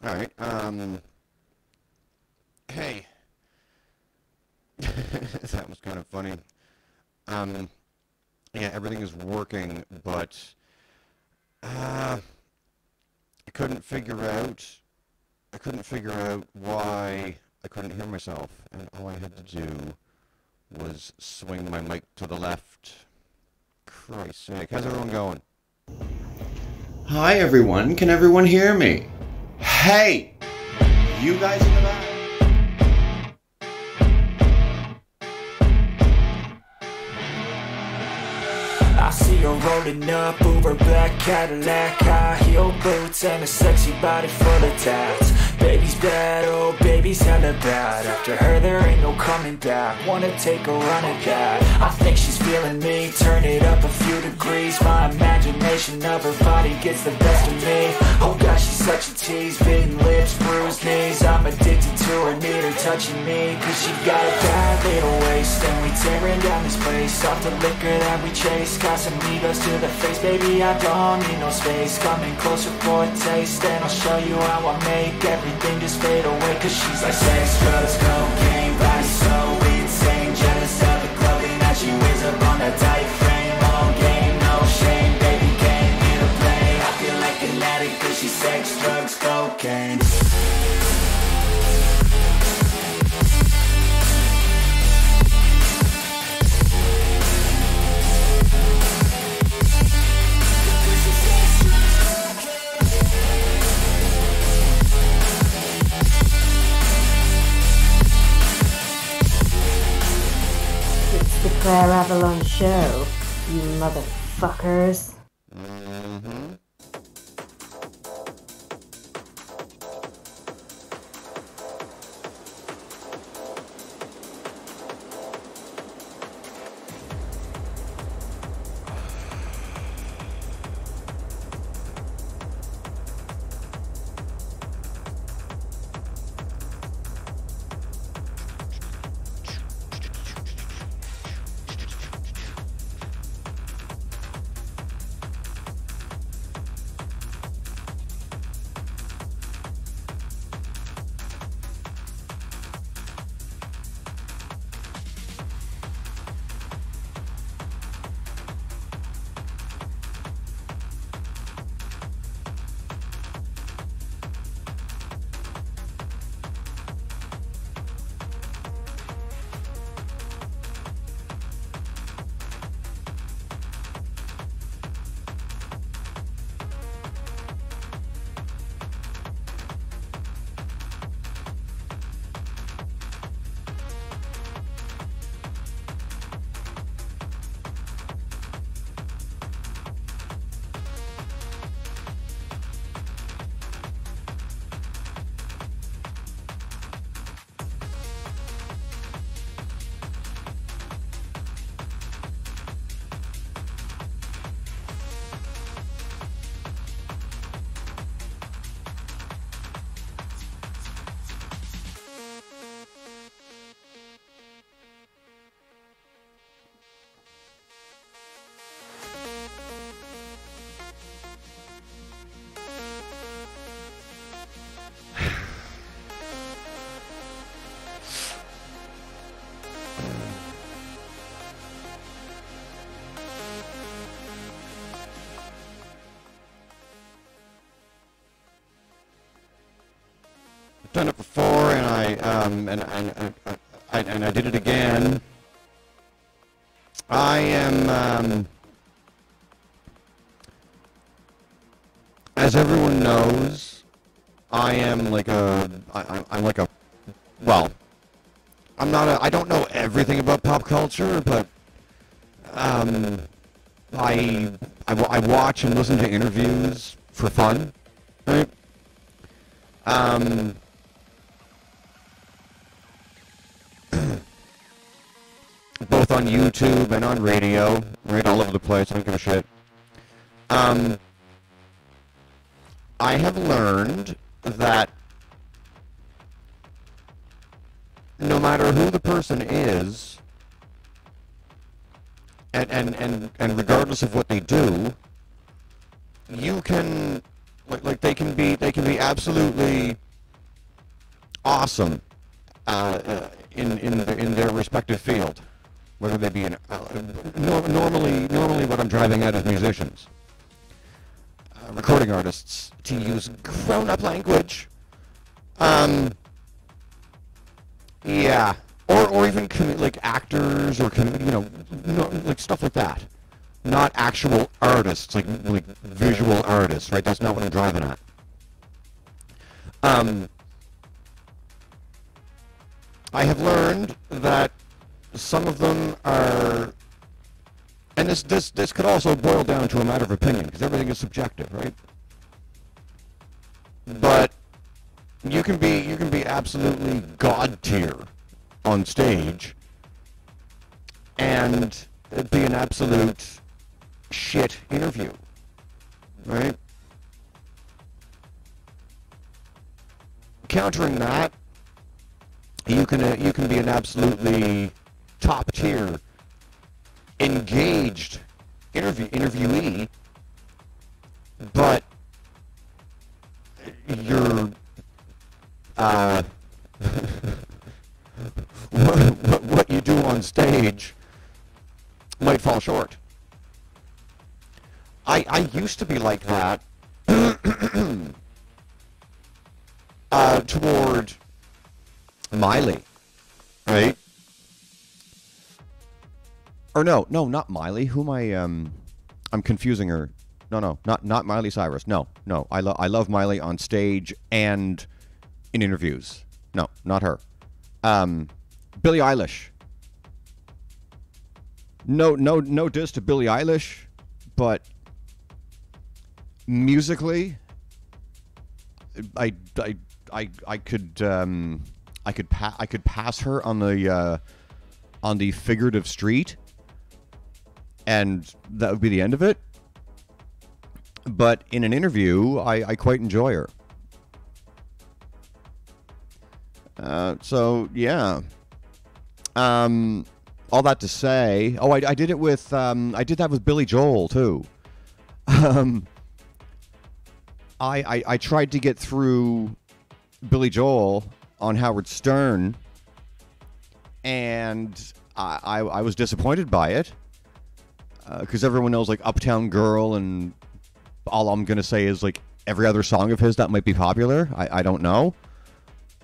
Alright, hey. That was kind of funny. Yeah, everything is working, but, I couldn't figure out why I couldn't hear myself, and all I had to do was swing my mic to the left. Christ's sake, how's everyone going? Hi everyone, can everyone hear me? Hey! You guys in the back? I see her rolling up, Uber black Cadillac, high heel boots and a sexy body full of tats. Baby's bad, oh baby's hella bad. After her there ain't no coming back. Wanna take a run at that. I think she's feeling me, turn it up a few degrees. My imagination of her body gets the best of me. Oh gosh, she's such a tease, bitten lips, bruised knees. I'm addicted to her, need her touching me, cause she got a bad little waist. And we tearing down this place, off the liquor that we chase. Casamigos to the face, baby, I don't need no space. Coming closer for a taste, and I'll show you how I make everything just fade away. Cause she's like sex, drugs, cocaine, body so insane. Jealous of the clothing that she wears up on that tight frame. All game, no shame, baby, came here to play. I feel like an addict cause she's sex, drugs, cocaine. The Klayre Avalon show, you motherfuckers. Mm-hmm. Done it before, and I did it again. I am, as everyone knows, I am like I'm like a, well, I don't know everything about pop culture, but I watch and listen to interviews for fun, right? Both on YouTube and on radio, right, all over the place, I don't give a shit. I have learned that no matter who the person is, and regardless of what they do, you can, like they can be absolutely awesome in their respective field, whether they be normally what I'm driving at is musicians, recording artists, to use grown-up language. Yeah, or even like actors or like stuff like that. Not actual artists, like visual artists, right? That's not what I'm driving at. I have learned that some of them are, and this could also boil down to a matter of opinion, because everything is subjective, right? But you can be absolutely god tier on stage and be an absolute shit interview, right? Countering that, you can be an absolutely top tier engaged interviewee, but you're what you do on stage might fall short. I used to be like that toward Miley, right? Or no, not Miley. Who am I? I'm confusing her. No, not Miley Cyrus. No. I love Miley on stage and in interviews. No, not her. Billie Eilish. No diss to Billie Eilish, but musically, I could pass her on the figurative street, and that would be the end of it. But in an interview, I quite enjoy her. So yeah. All that to say, I did it with I did that with Billy Joel too. I tried to get through Billy Joel on Howard Stern, and I was disappointed by it, because everyone knows like Uptown Girl, and all I'm gonna say is like every other song of his that might be popular. I don't know.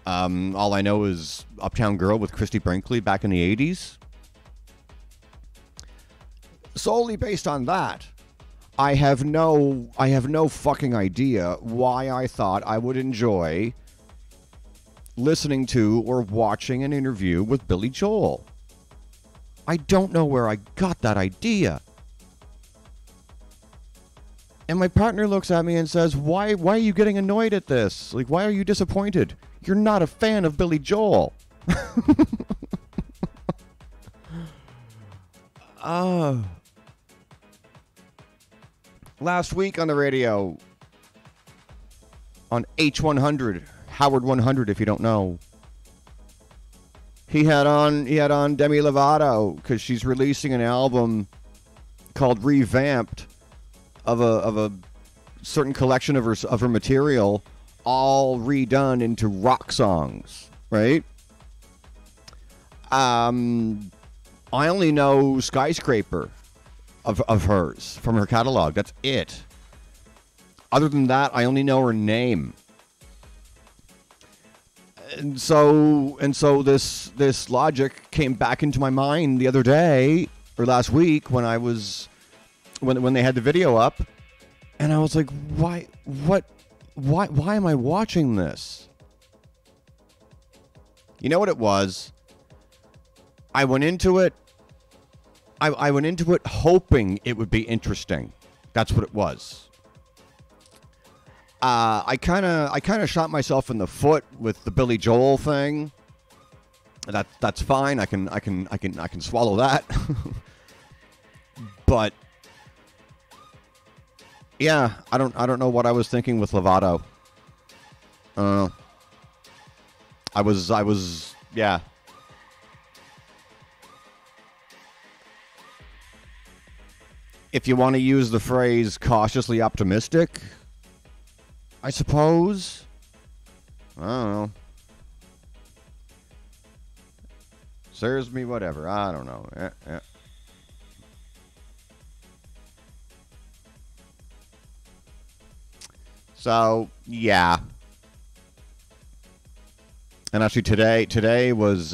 All I know is Uptown Girl with Christy Brinkley back in the 80s. Solely based on that, I have no fucking idea why I thought I would enjoy listening to or watching an interview with Billy Joel. I don't know where I got that idea. And my partner looks at me and says, why are you getting annoyed at this? Like, why are you disappointed? You're not a fan of Billy Joel. Last week on the radio, on H100, Howard 100, if you don't know, he had on Demi Lovato, because she's releasing an album called Revamped of a certain collection of her material, all redone into rock songs, right? I only know Skyscraper of hers from her catalog. That's it. Other than that, I only know her name. And so this logic came back into my mind the other day or last week when when they had the video up, and I was like, why am I watching this? You know what it was? I went into it hoping it would be interesting. That's what it was. I kind of shot myself in the foot with the Billy Joel thing. That's fine. I can swallow that. But yeah, I don't know what I was thinking with Lovato. I was yeah. if you want to use the phrase cautiously optimistic, I suppose. I don't know. Serves me whatever. I don't know. So, yeah. And actually today was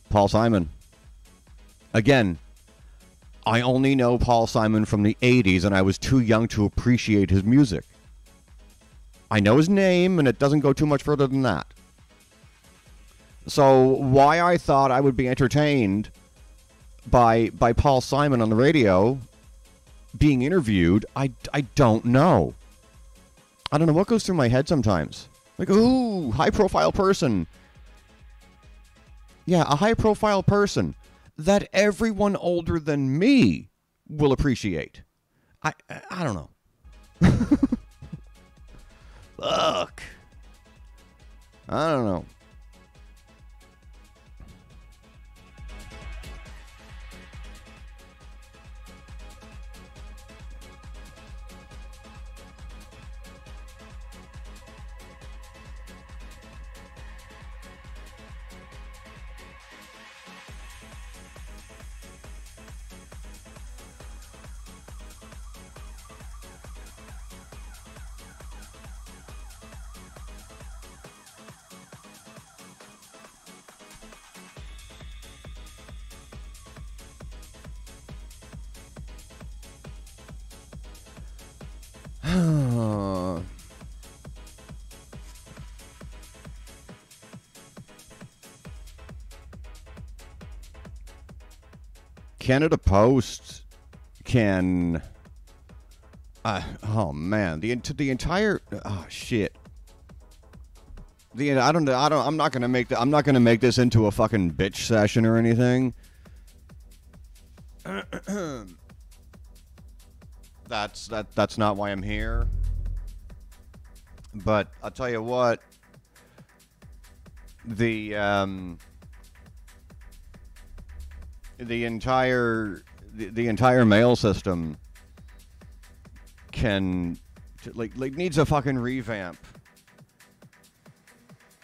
Paul Simon. Again, I only know Paul Simon from the 80s, and I was too young to appreciate his music. I know his name, and it doesn't go too much further than that. So why I thought I would be entertained by Paul Simon on the radio being interviewed, I don't know. I don't know what goes through my head sometimes. Like, ooh, high-profile person. Yeah, a high-profile person that everyone older than me will appreciate. I don't know. Fuck. I don't know. Canada Post can oh man, the entire shit. I'm not going to make this into a fucking bitch session or anything. That's not why I'm here. But I'll tell you what, the entire mail system can like needs a fucking revamp.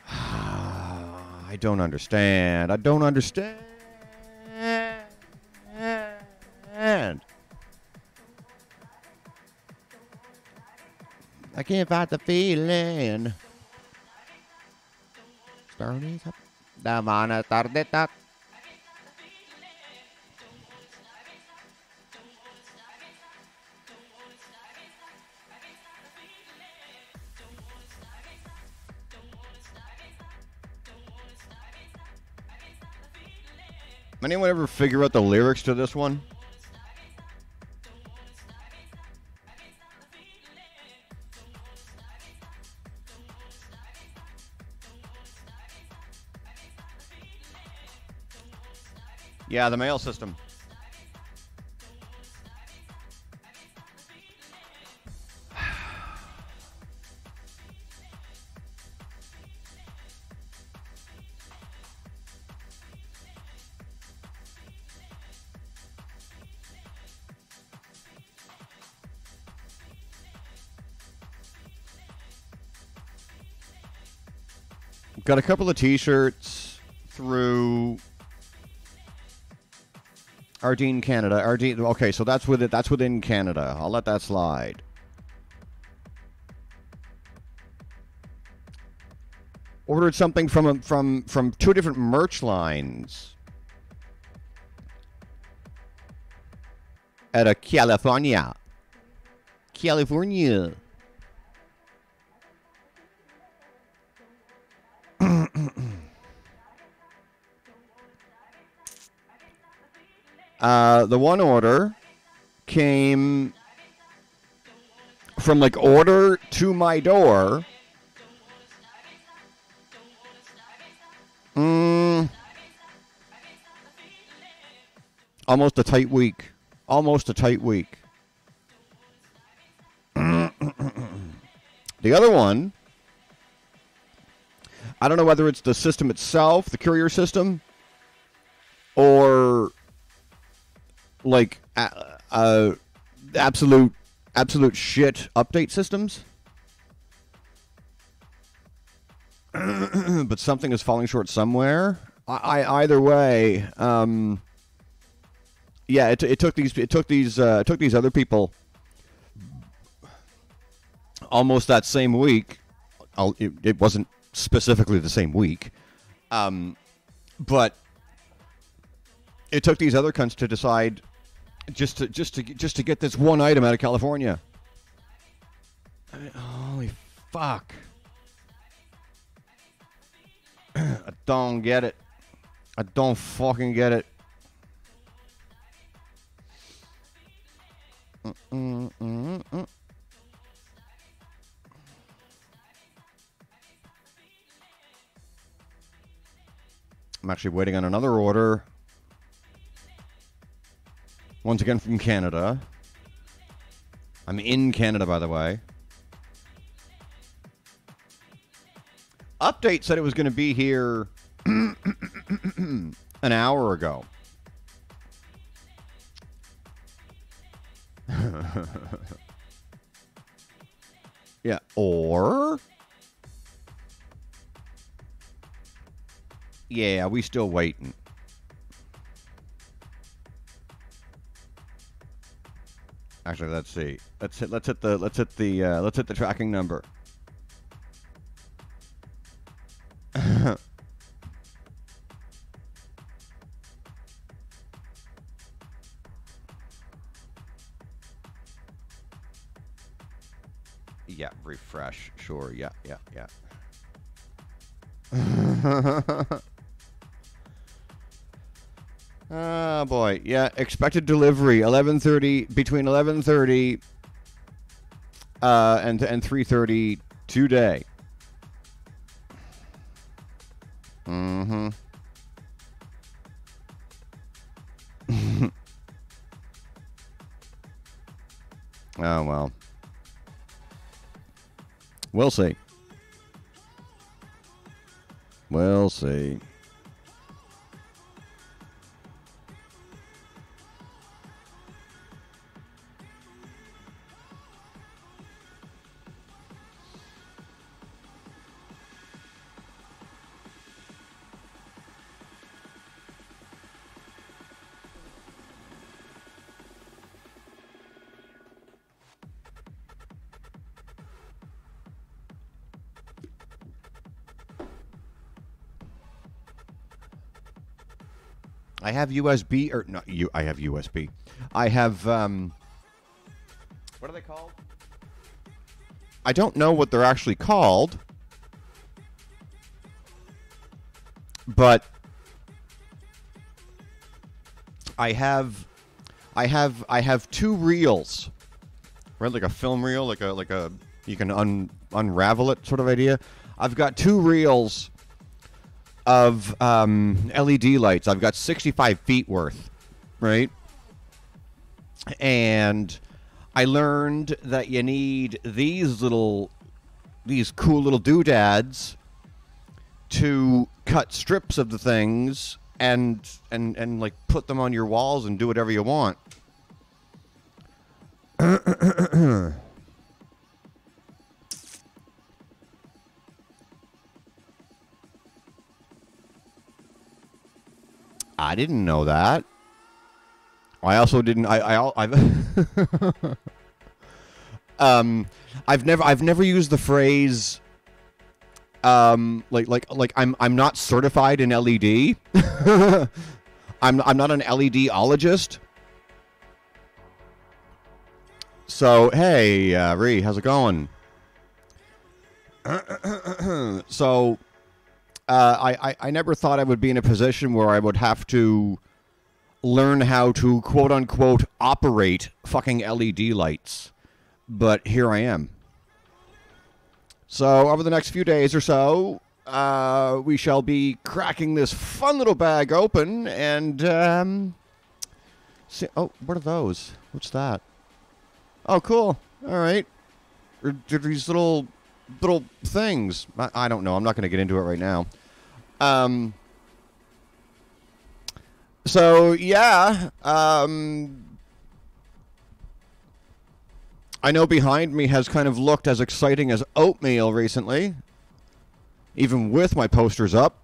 I don't understand. I can't fight the feeling. Starting up. Da mana tardeta. Anyone ever figure out the lyrics to this one? Yeah, the mail system. Got a couple of t-shirts through Ardeen Canada. Okay, so that's within Canada. I'll let that slide. Ordered something from two different merch lines out of California. The one order came from like order to my door. Almost a tight week. The other one, I don't know whether it's the system itself, the courier system, or like absolute shit update systems. But something is falling short somewhere. Either way, yeah, it took these other people almost that same week. It wasn't specifically the same week, but it took these other cunts to decide just to get this one item out of California. I mean, holy fuck! I don't get it. I don't fucking get it. I'm actually waiting on another order. Once again from Canada. I'm in Canada, by the way. Update said it was going to be here an hour ago. Yeah, or... Yeah, we still waiting. Actually, let's see. Let's hit the tracking number. Yeah, refresh. Sure. Yeah. Oh boy. Yeah, expected delivery 11:30 between 11:30 and 3:30 today. Mm-hmm. Oh well. We'll see. We'll see. I have USB, or not you. I have USB. I have, what are they called? I don't know what they're actually called, but I have two reels, right? Like a film reel, like a you can unravel it sort of idea. I've got two reels of LED lights. I've got 65 feet worth, right? And I learned that you need these cool little doodads to cut strips of the things and like put them on your walls and do whatever you want. I didn't know that. I also didn't. I've never used the phrase. Like I'm not certified in LED. I'm not an LED-ologist. So hey, Ree, how's it going? So. I never thought I would be in a position where I would have to learn how to quote-unquote operate fucking LED lights. But here I am. So over the next few days or so, we shall be cracking this fun little bag open and see. Oh, what are those? What's that? Oh, cool. All right. They're these little things. I don't know. I'm not going to get into it right now. So, yeah. I know behind me has kind of looked as exciting as oatmeal recently, even with my posters up.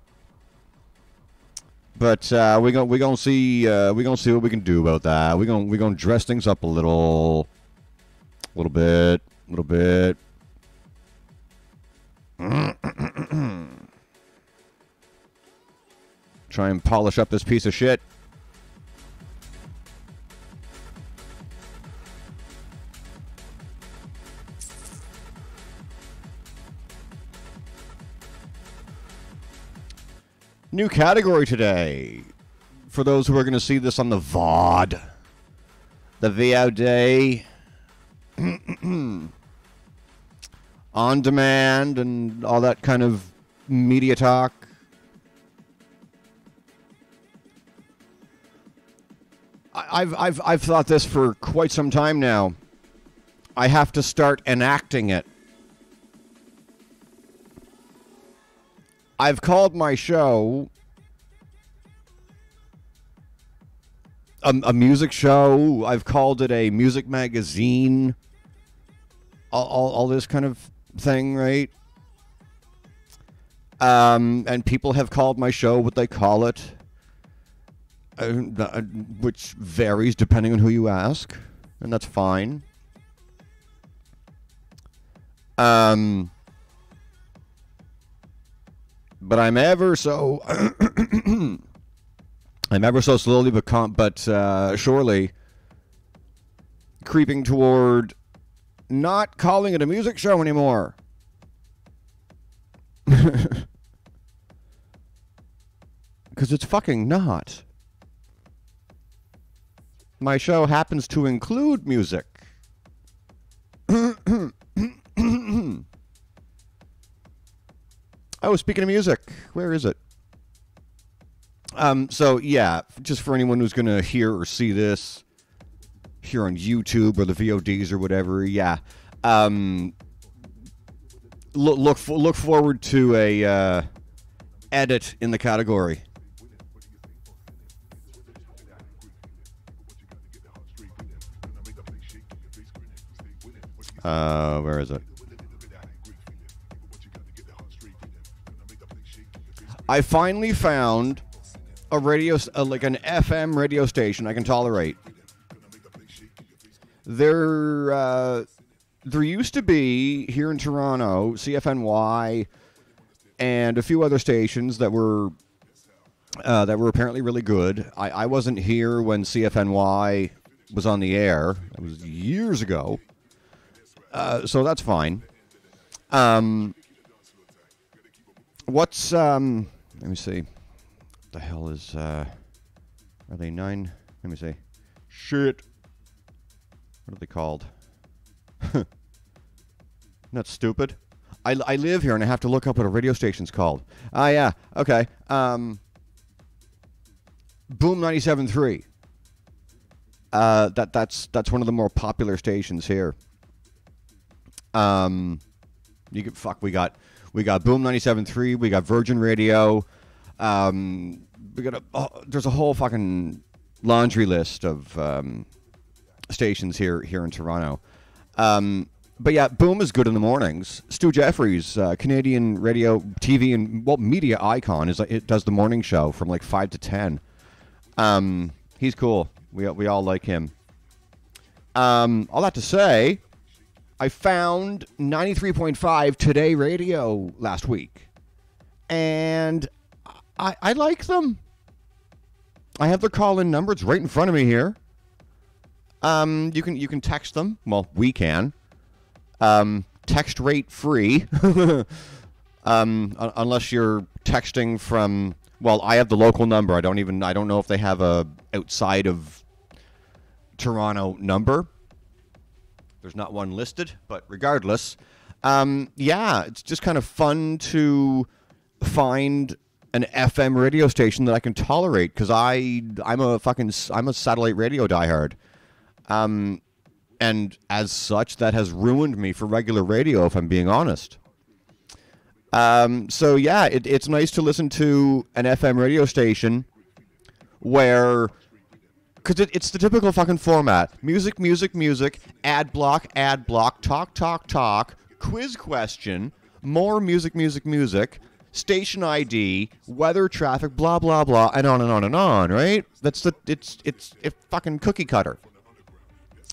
But we gonna see what we can do about that. We gonna dress things up a little bit. Try and polish up this piece of shit. New category today. For those who are going to see this on the VOD. The VOD. On demand and all that kind of media talk. I've thought this for quite some time now. I have to start enacting it. I've called my show a music show. I've called it a music magazine. All this kind of thing, right? And people have called my show what they call it, which varies depending on who you ask, and that's fine. But I'm ever so slowly but surely creeping toward not calling it a music show anymore. Because it's fucking not. My show happens to include music. Oh, speaking of music, where is it? So, yeah, just for anyone who's going to hear or see this here on YouTube or the VODs or whatever, yeah. Look forward to a edit in the category. Where is it? I finally found a radio, like an FM radio station I can tolerate. There used to be here in Toronto CFNY and a few other stations that were apparently really good. I wasn't here when CFNY was on the air. It was years ago, so that's fine. What's let me see. What the hell is are they 9? Let me see. Shit. What are they called? Not stupid. I live here and I have to look up what a radio station's called. Ah, yeah. Okay. Boom 97.3. That's one of the more popular stations here. You can we got Boom 97.3, we got Virgin Radio. We got there's a whole fucking laundry list of stations here in Toronto. But yeah, Boom is good in the mornings. Stu Jeffries, Canadian radio, TV, and media icon, it does the morning show from like 5 to 10. He's cool. We all like him. All that to say, I found 93.5 Today Radio last week, and I like them. I have their call-in number. It's right in front of me here. You can text them. Well, we can. Text rate free, unless you're texting from. Well, I have the local number. I don't know if they have a outside of Toronto number. There's not one listed, but regardless, yeah, it's just kind of fun to find an FM radio station that I can tolerate, because I'm a satellite radio diehard. And as such, that has ruined me for regular radio, if I'm being honest. So yeah, it's nice to listen to an FM radio station where, because it's the typical fucking format: music, music, music, ad block, talk, talk, talk, quiz question, more music, music, music, station ID, weather, traffic, blah blah blah, and on and on and on. Right? That's it's fucking cookie cutter.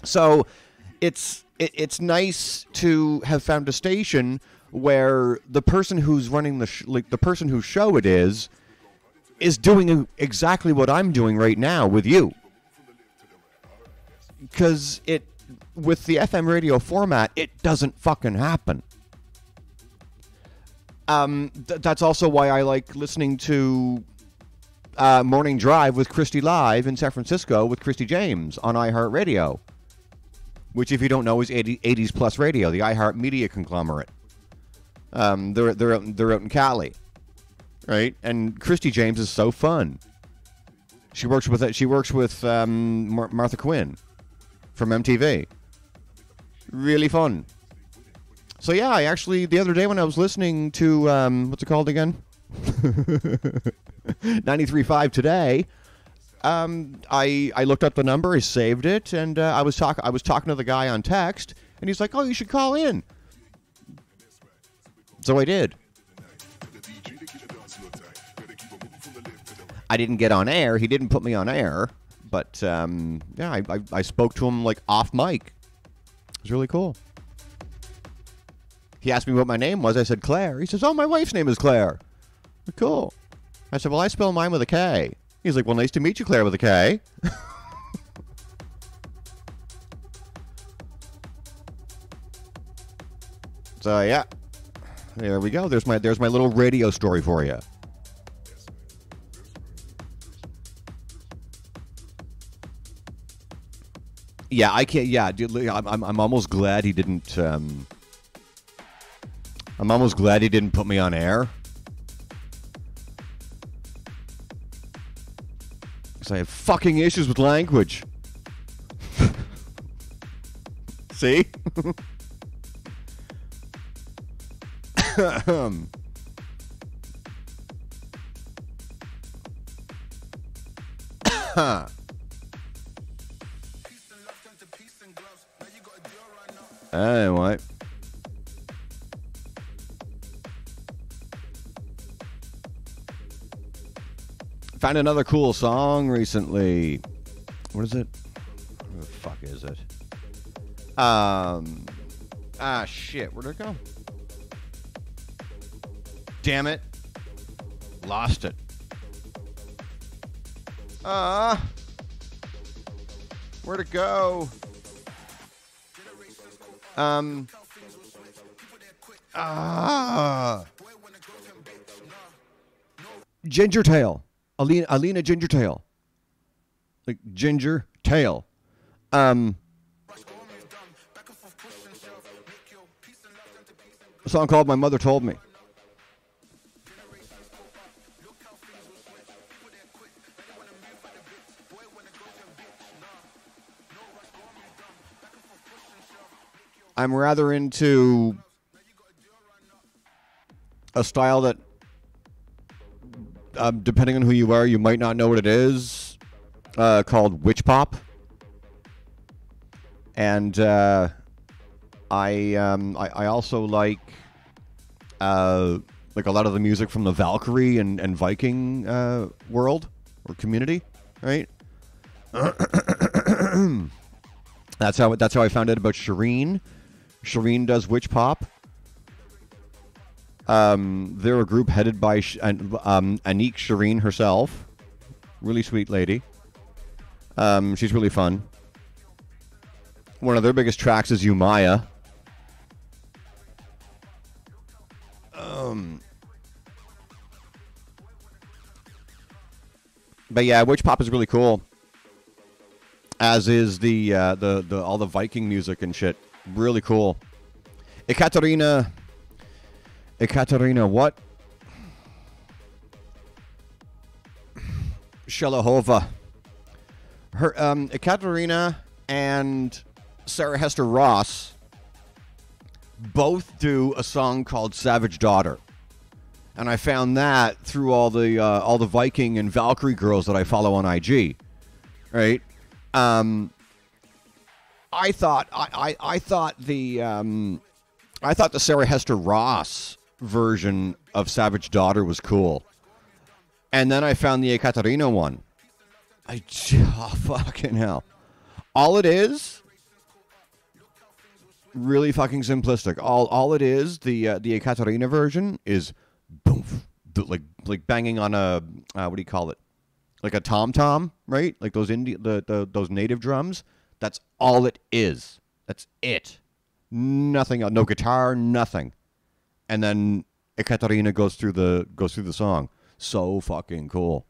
So it's nice to have found a station where the person who's running the person whose show it is doing exactly what I'm doing right now with you. Because with the FM radio format, it doesn't fucking happen. That's also why I like listening to Morning Drive with Christy Live in San Francisco with Christy James on iHeartRadio, which, if you don't know, is 80s Plus Radio, the iHeart Media conglomerate. They're out in Cali, right? And Christy James is so fun. She works with Martha Quinn from MTV. Really fun. So yeah, I actually, the other day when I was listening to what's it called again? 93.5 Today. I looked up the number, I saved it, and I was talking to the guy on text, and he's like, "Oh, you should call in." So I did. I didn't get on air. He didn't put me on air, but yeah, I spoke to him like off mic. It was really cool. He asked me what my name was. I said Klayre. He says, "Oh, my wife's name is Klayre." Cool. I said, "Well, I spell mine with a K." He's like, "Well, nice to meet you, Klayre, with a K." So yeah, there we go. There's my little radio story for you. Yeah, I can't. Yeah, I'm almost glad he didn't. I'm almost glad he didn't put me on air. Because I have fucking issues with language. See? Anyway. Found another cool song recently. What is it? Where the fuck is it? Shit. Where'd it go? Damn it. Lost it. Where'd it go? Ginger Tail. Alina Ginger Tail. Like Ginger Tail. A song called My Mother Told Me. I'm rather into a style that, depending on who you are, you might not know what it is, called witch pop. And I also like a lot of the music from the Valkyrie and Viking world or community, right? That's how I found out about Shireen. Shireen does witch pop. They're a group headed by Anik Shireen herself. Really sweet lady. She's really fun. One of their biggest tracks is Umaya. But yeah, witch pop is really cool. As is the all the Viking music and shit. Really cool. Ekaterina what? Shelahova. Her Ekaterina and Sarah Hester Ross both do a song called Savage Daughter. And I found that through all the Viking and Valkyrie girls that I follow on IG, right? I thought the Sarah Hester Ross version of Savage Daughter was cool, and then I found the Ekaterina one. Oh, fucking hell! All it is, really fucking simplistic. All it is, the Ekaterina version is boom, like banging on a what do you call it? Like a tom tom, right? Like those those native drums. That's all it is. That's it. Nothing else. No guitar. Nothing. And then Ekaterina goes through the song. So fucking cool.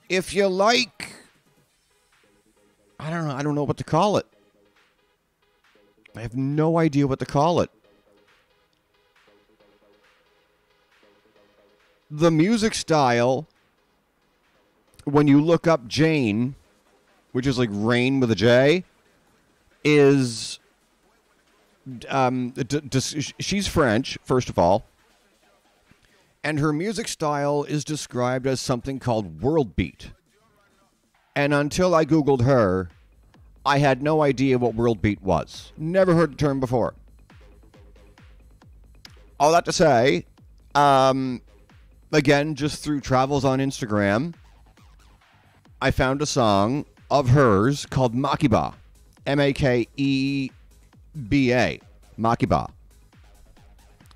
If you like, I don't know what to call it. I have no idea what to call it. The music style, when you look up Jane, which is like rain with a J, is she's French, first of all, and her music style is described as something called world beat. And until I Googled her, I had no idea what world beat was. Never heard the term before. All that to say, again, just through travels on Instagram, I found a song of hers called Makeba. Makeba. Makeba.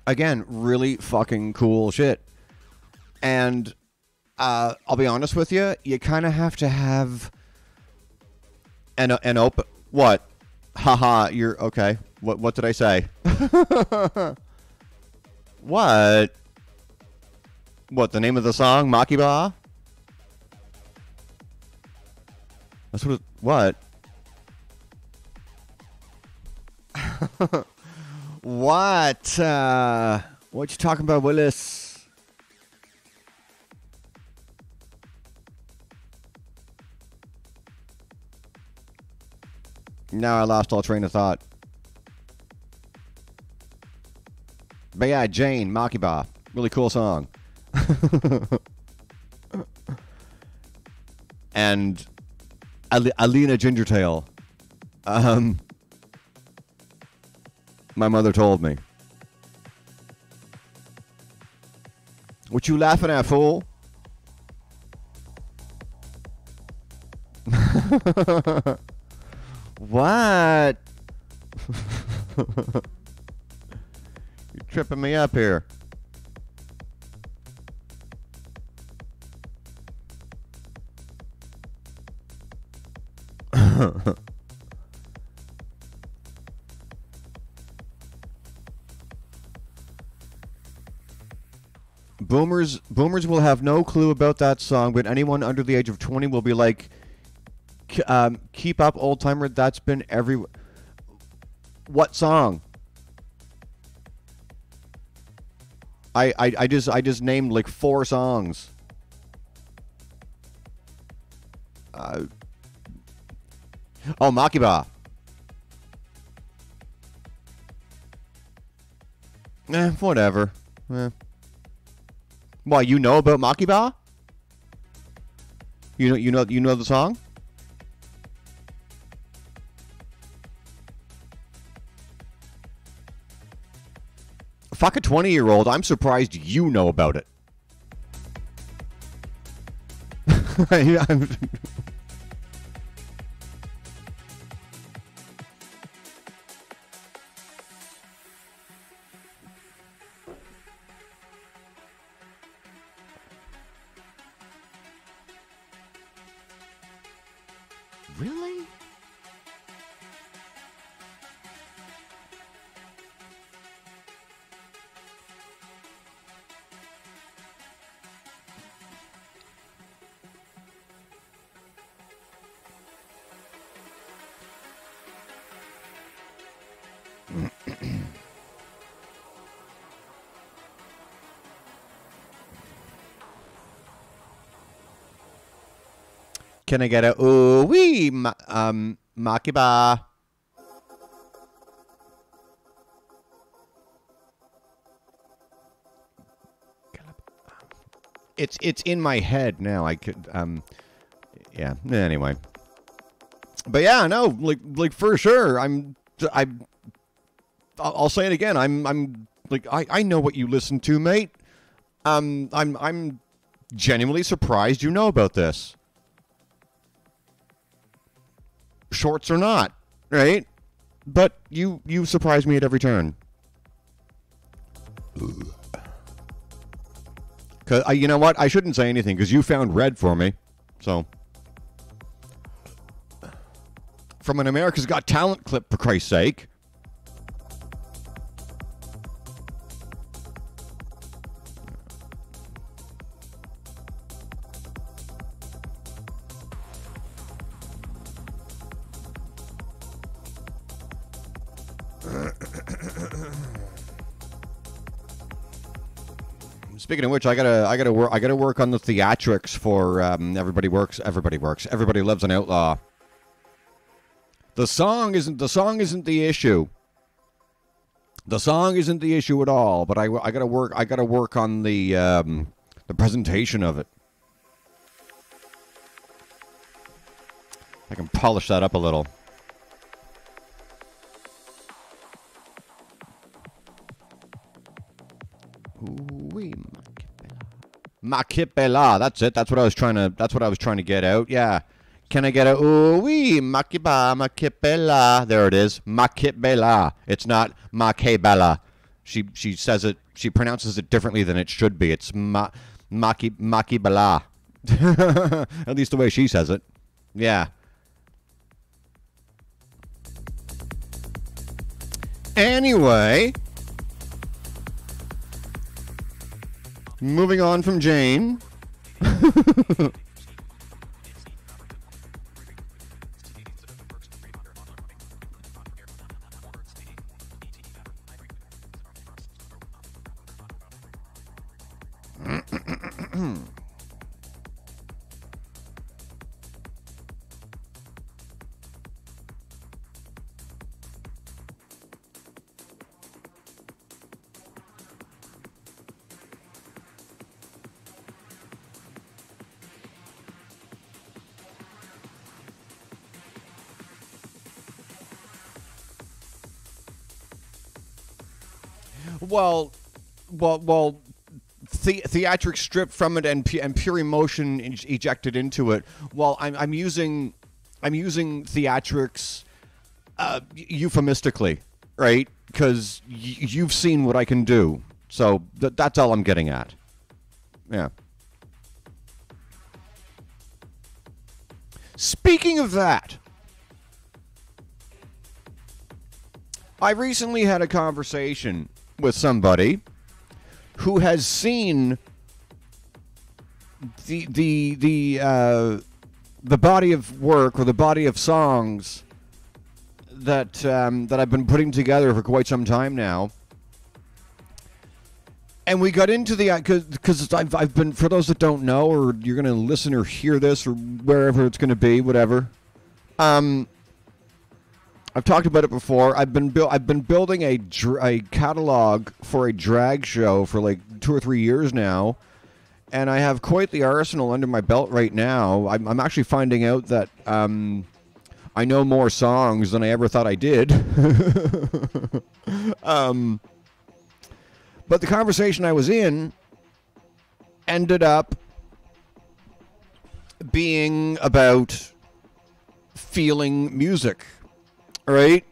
Again, really fucking cool shit. And I'll be honest with you, you kind of have to have an open... What? Haha, you're... Okay. What did I say? What? What, the name of the song? Makeba? That's what it... What? What? What you talking about, Willis? Now I lost all train of thought. But yeah, Jane, Makeba. Really cool song. And Alina Gingertail. My mother told me. What you laughing at, fool? What? You're tripping me up here. Boomers will have no clue about that song, but anyone under the age of 20 will be like, keep up, old timer. That's been every... What song? I just named like 4 songs. Oh, Makeba. Whatever. Why, you know about Makeba? You know the song? Fuck a 20-year-old. I'm surprised you know about it. Really? Can I get a ooh wee makiba? It's in my head now. I could yeah. Anyway, but yeah, no, like for sure. I'll say it again. I'm like I know what you listen to, mate. I'm genuinely surprised you know about this. Shorts or not, right? But you surprise me at every turn. Cause you know what? I shouldn't say anything because you found red for me. So from an America's Got Talent clip, for Christ's sake. Speaking of which, I gotta work on the theatrics for Everybody Loves an Outlaw. The song isn't the issue. The song isn't the issue at all. But I gotta work on the presentation of it. I can polish that up a little. Makipela. That's it. That's what I was trying to get out. Yeah. Can I get a ooh wee makiba makipela? There it is. Makipela. It's not makebela. She says it. She pronounces it differently than it should be. It's makibela. At least the way she says it. Yeah. Anyway, moving on from Jane. Well, theatric stripped from it and pure emotion ejected into it. Well, I'm using theatrics euphemistically, right? Because you've seen what I can do. So that's all I'm getting at. Yeah. Speaking of that, I recently had a conversation with somebody who has seen the body of work or the body of songs that I've been putting together for quite some time now, and we got into the because I've been, for those that don't know, or you're gonna listen or hear this or wherever it's gonna be, whatever. I've talked about it before. I've been building a catalog for a drag show for like 2 or 3 years now, and I have quite the arsenal under my belt right now. I'm actually finding out that I know more songs than I ever thought I did. But the conversation I was in ended up being about feeling music. Right?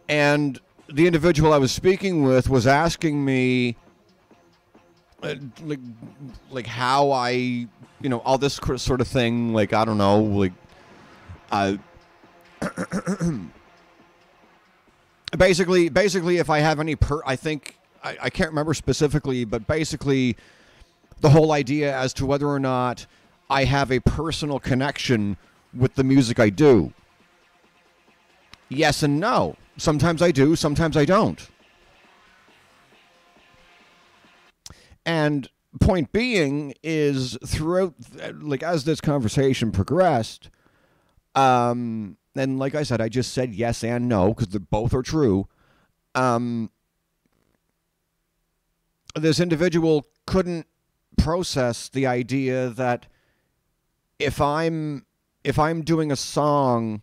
And the individual I was speaking with was asking me like how I, all this sort of thing, like, I don't know, like basically if I have any I think I can't remember specifically, but basically the whole idea as to whether or not I have a personal connection with the music I do. Yes and no. Sometimes I do, sometimes I don't. And point being is throughout, like, as this conversation progressed, and like I said, I just said yes and no because both are true. This individual couldn't process the idea that if I'm doing a song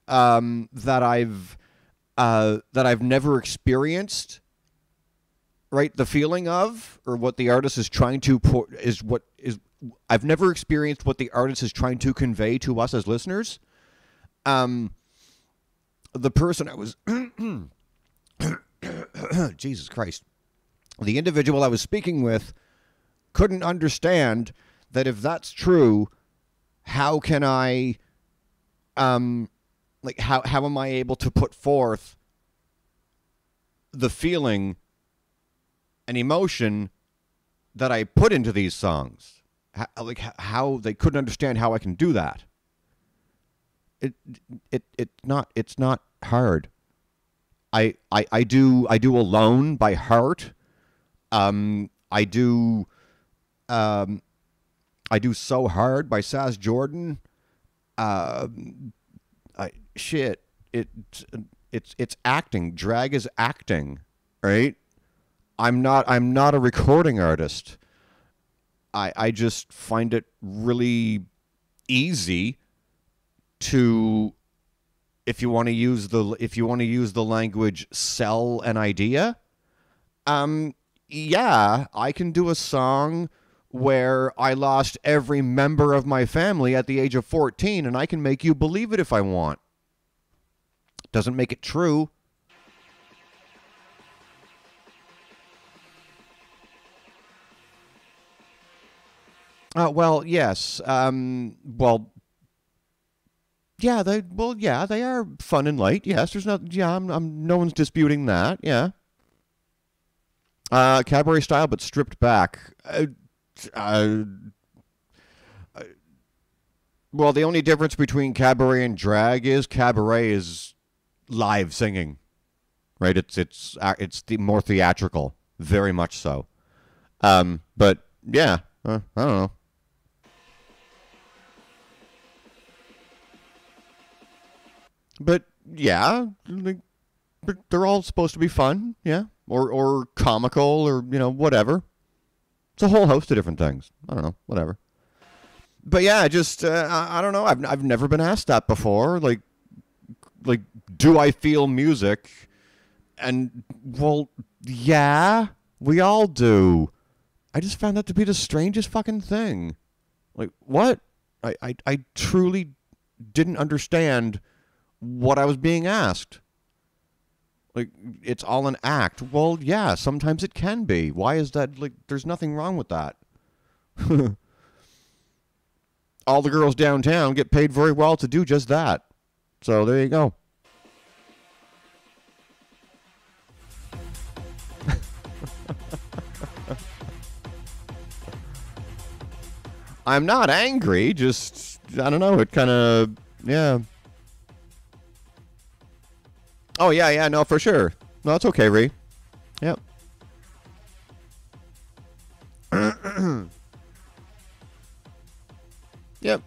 that I've never experienced, right, the feeling of, or what the artist is trying to I've never experienced what the artist is trying to convey to us as listeners. The person I was Jesus Christ. The individual I was speaking with couldn't understand that if that's true, how can I, like, how am I able to put forth the feeling and emotion that I put into these songs? How they couldn't understand how I can do that. It's not hard. I do Alone by heart. I do So Hard by Saz Jordan. It's acting. Drag is acting, right? I'm not a recording artist. I just find it really easy to, if you want to use the language, sell an idea. Yeah, I can do a song where I lost every member of my family at the age of 14, and I can make you believe it if I want. Doesn't make it true. Well, yes. Well, yeah. They are fun and light. Yes, there's not. Yeah, no one's disputing that. Yeah. Cabaret style, but stripped back. Well, the only difference between cabaret and drag is cabaret is live singing, right? It's the more theatrical, very much so. But yeah, I don't know. But yeah, they're all supposed to be fun, yeah, or comical, or whatever. It's a whole host of different things. I don't know, whatever. But yeah, just I don't know. I've never been asked that before. Like, do I feel music? And well, yeah, we all do. I just found that to be the strangest fucking thing. Like, what? I truly didn't understand what I was being asked. Like, it's all an act. Well, yeah, sometimes it can be. Why is that? Like, there's nothing wrong with that. All the girls downtown get paid very well to do just that. So there you go. I'm not angry, just, I don't know, it kind of, yeah. Oh, yeah, no, for sure. No, it's okay, Ree. Yep. Yep.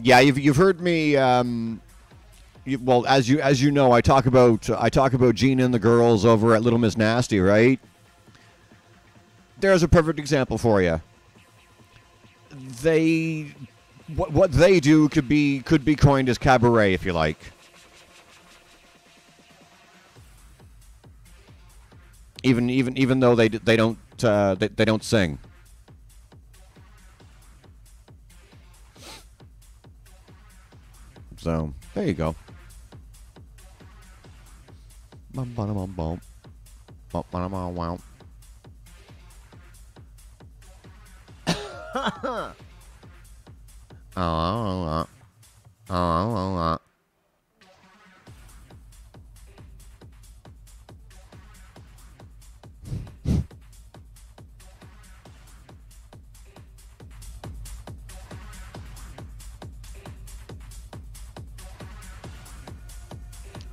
Yeah, you've heard me. Well, as you know, I talk about Gina and the girls over at Little Miss Nasty, right? There's a perfect example for you. What they do could be coined as cabaret, if you like. Even though they don't sing. So there you go.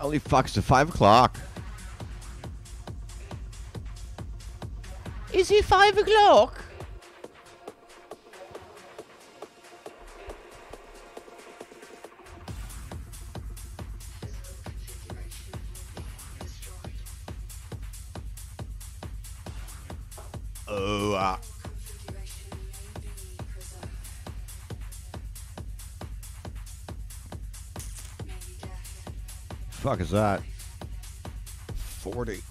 Holy fuck, it's 5 o'clock. Is it 5 o'clock? Oh, fuck is that? 40.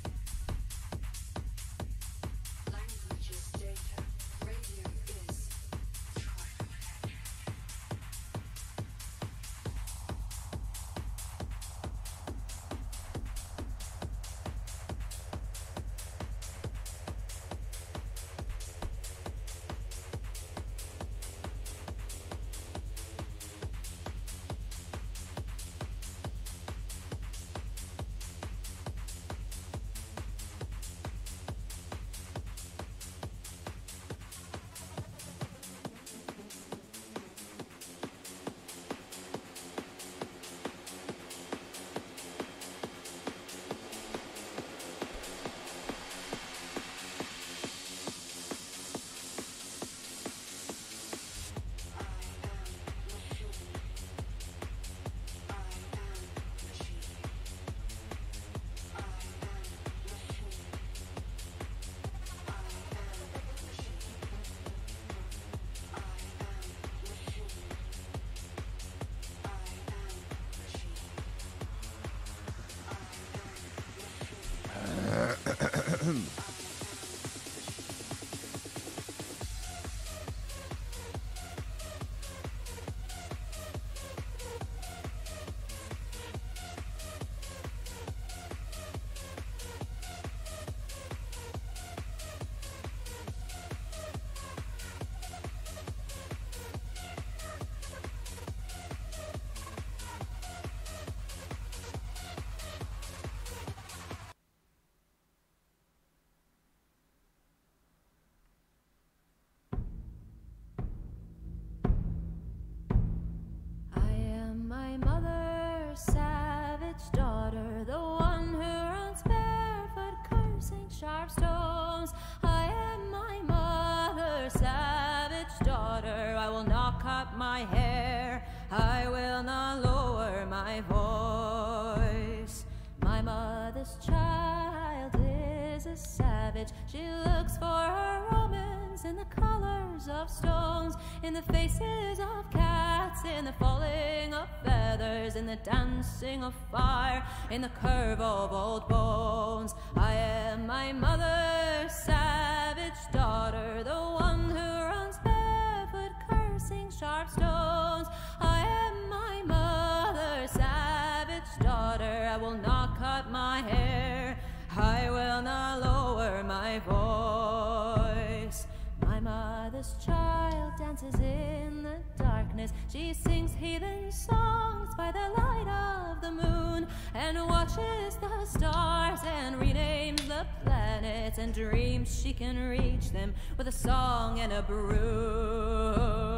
Daughter, the one who runs barefoot, cursing sharp stones. I am my mother's savage daughter. I will not cut my hair, I will not lower my voice. My mother's child is a savage. She looks for her romance in the colors of stones, in the faces of cats, in the falling of feathers, in the dancing of fire, in the curve of old bones. I am my mother's savage daughter, the one who runs barefoot, cursing sharp stones. I am my mother's savage daughter. I will not cut my hair, I will not lower my voice. My mother's child dances in the darkness. She sings heathen songs by the light of the moon, and watches the stars and renames the planets, and dreams she can reach them with a song and a broom.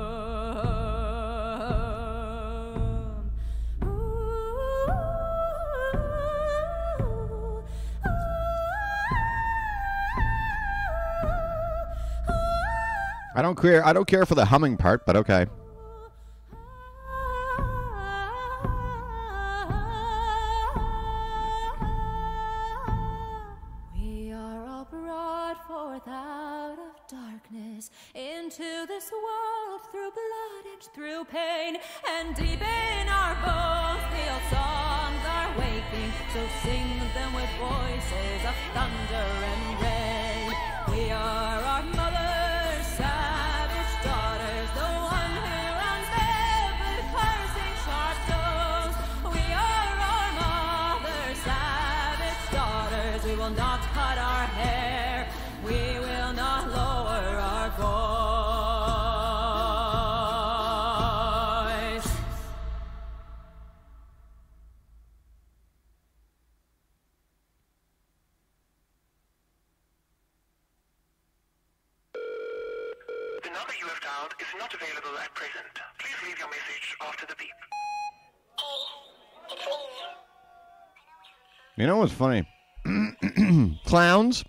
I don't care for the humming part, but okay. We are all brought forth out of darkness into this world through blood and through pain, and deep in our bones the old songs are waking. So sing them with voices of thunder and rain. We are our mother's savage daughters, the one who runs barefoot, cursing sharp stones. We are our mother's savage daughters. We will not cut our hair, we will not lower our voice. The number you have dialed is not available at present. Please leave your message after the beep. Hey, it's me. You know what's funny? Clowns.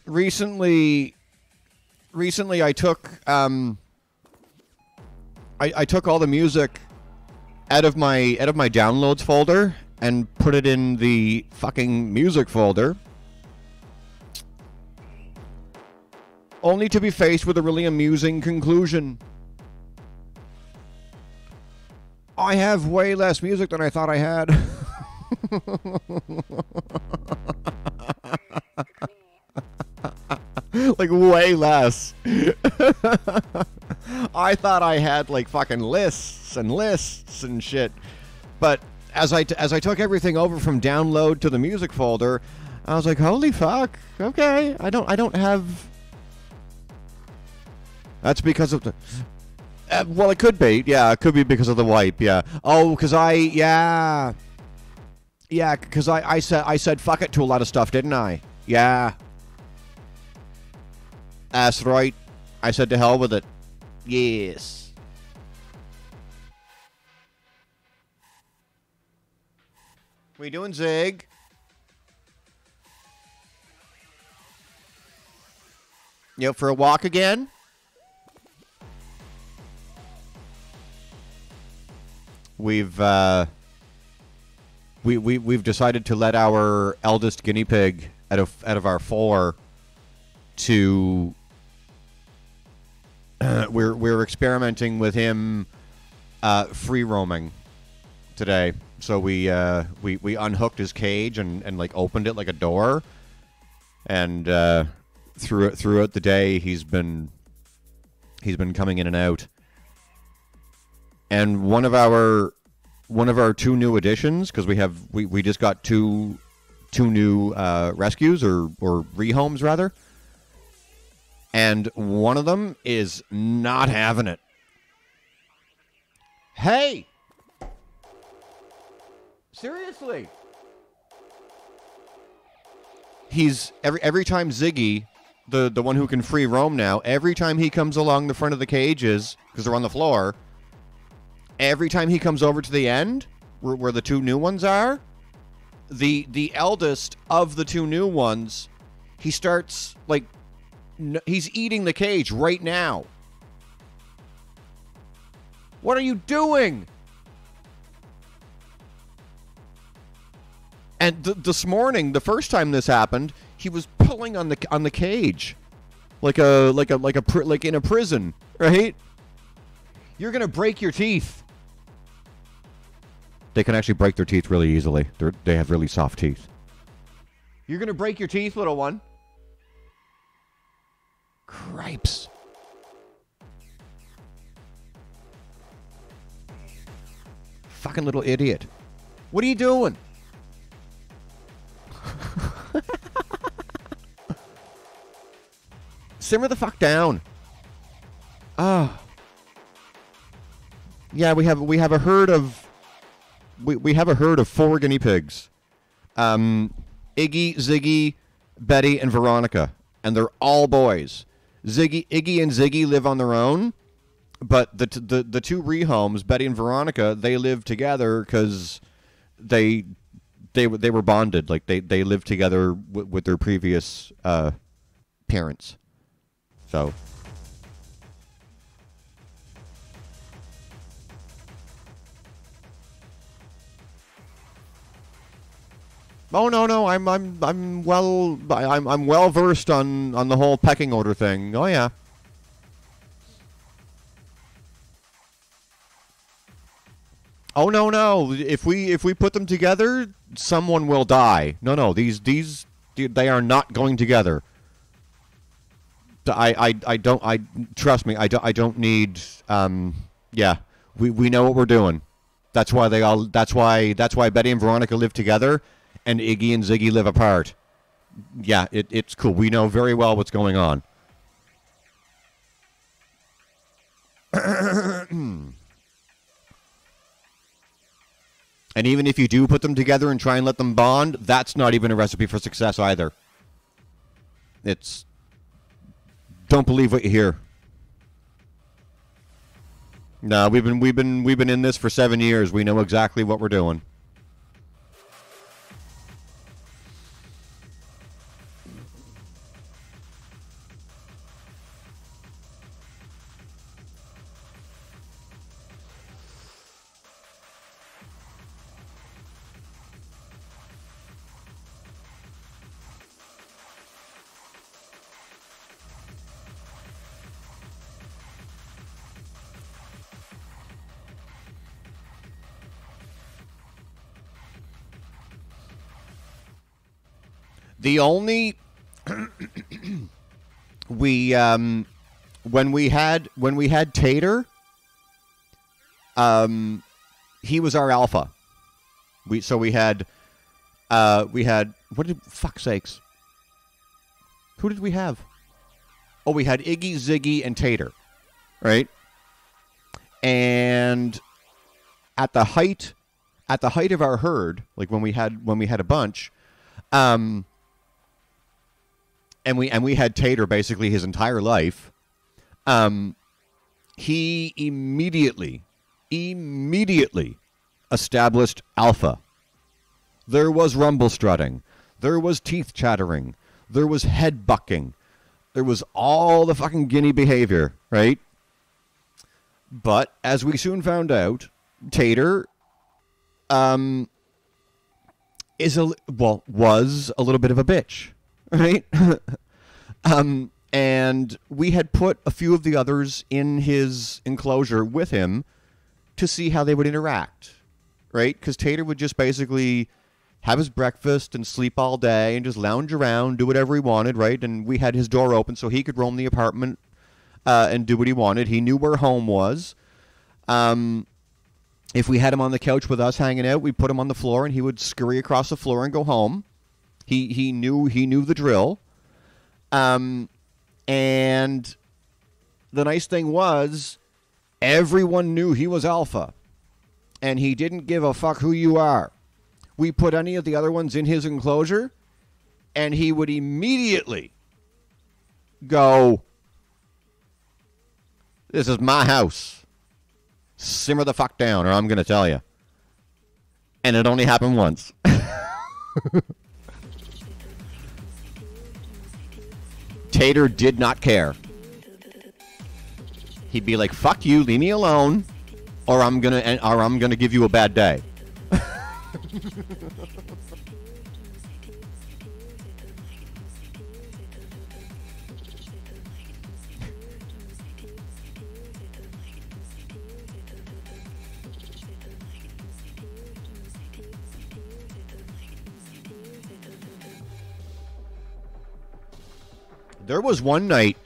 Recently I took I took all the music out of my downloads folder and put it in the fucking music folder, only to be faced with a really amusing conclusion. I have way less music than I thought I had. Like, way less. I thought I had, like, fucking lists and shit. But as I took everything over from download to the music folder, I was like, holy fuck. Okay, I don't have... That's because of the... well, it could be. Yeah, it could be because of the wipe. Yeah. Oh, because yeah, because I said fuck it to a lot of stuff, didn't I? Yeah. That's right. I said to hell with it. Yes. We doing, Zig? You up for a walk again? We've decided to let our eldest guinea pig out of our 4 to we're experimenting with him free roaming today. So we unhooked his cage and like opened it like a door, and throughout the day he's been coming in and out. And one of our 2 new additions, because we just got two new rescues or rehomes rather, and one of them is not having it. Hey, seriously, he's every time Ziggy, the one who can free roam now, every time he comes along the front of the cages, because they're on the floor. Every time he comes over to the end, where the 2 new ones are, the eldest of the 2 new ones, he starts, like, he's eating the cage right now. What are you doing? And this morning, the first time this happened, he was pulling on the cage, like in a prison, right? You're gonna break your teeth. They can actually break their teeth really easily. They have really soft teeth. You're going to break your teeth, little one. Cripes. Fucking little idiot. What are you doing? Simmer the fuck down. Ah. Yeah, we have a herd of... We have a herd of 4 guinea pigs. Iggy, Ziggy, Betty, and Veronica. And they're all boys. Iggy and Ziggy live on their own. But the 2 rehomes, Betty and Veronica, they live together because they were bonded. Like, they lived together with their previous parents. So... Oh no! I'm well versed on the whole pecking order thing. Oh yeah. Oh no! If we put them together, someone will die. No. These they are not going together. I trust me. I don't need. Yeah. We know what we're doing. That's why That's why Betty and Veronica live together. And Iggy and Ziggy live apart. Yeah, it's cool. We know very well what's going on. And even if you do put them together and try and let them bond, that's not even a recipe for success either. It's... Don't believe what you hear. No, we've been in this for 7 years. We know exactly what we're doing. The only when we had Tater, he was our alpha. We had what did fuck sakes? Who did we have? Oh, we had Iggy, Ziggy, and Tater, right? And at the height of our herd, like when we had a bunch, and we had Tater basically his entire life. He immediately established alpha. There was rumble strutting. There was teeth chattering. There was head bucking. There was all the fucking guinea behavior, right? But as we soon found out, Tater was a little bit of a bitch, right? And we had put a few of the others in his enclosure with him to see how they would interact, right? Because Tater would just basically have his breakfast and sleep all day and just lounge around, do whatever he wanted, right? And we had his door open so he could roam the apartment and do what he wanted. He knew where home was. If we had him on the couch with us hanging out, we'd put him on the floor and he would scurry across the floor and go home. He knew the drill. And the nice thing was everyone knew he was alpha and he didn't give a fuck who you are. We put any of the other ones in his enclosure and he would immediately go, "This is my house. Simmer the fuck down or I'm going to tell you." And it only happened once. Tater did not care. He'd be like, "Fuck you, leave me alone, or I'm gonna give you a bad day." There was one night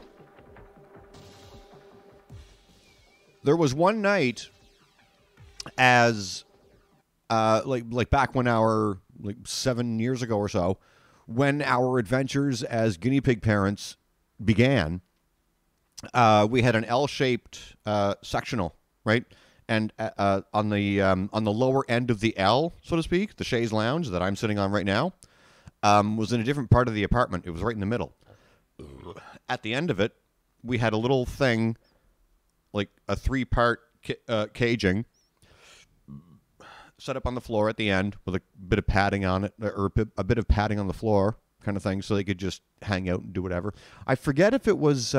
as like back when like 7 years ago or so, when our adventures as guinea pig parents began. We had an L-shaped sectional, right? And on the lower end of the L, so to speak, the chaise lounge that I'm sitting on right now, was in a different part of the apartment. It was right in the middle. At the end of it, we had a little thing, like a 3-part caging, set up on the floor at the end with a bit of padding on it, or a bit of padding on the floor, kind of thing, so they could just hang out and do whatever. I forget if it was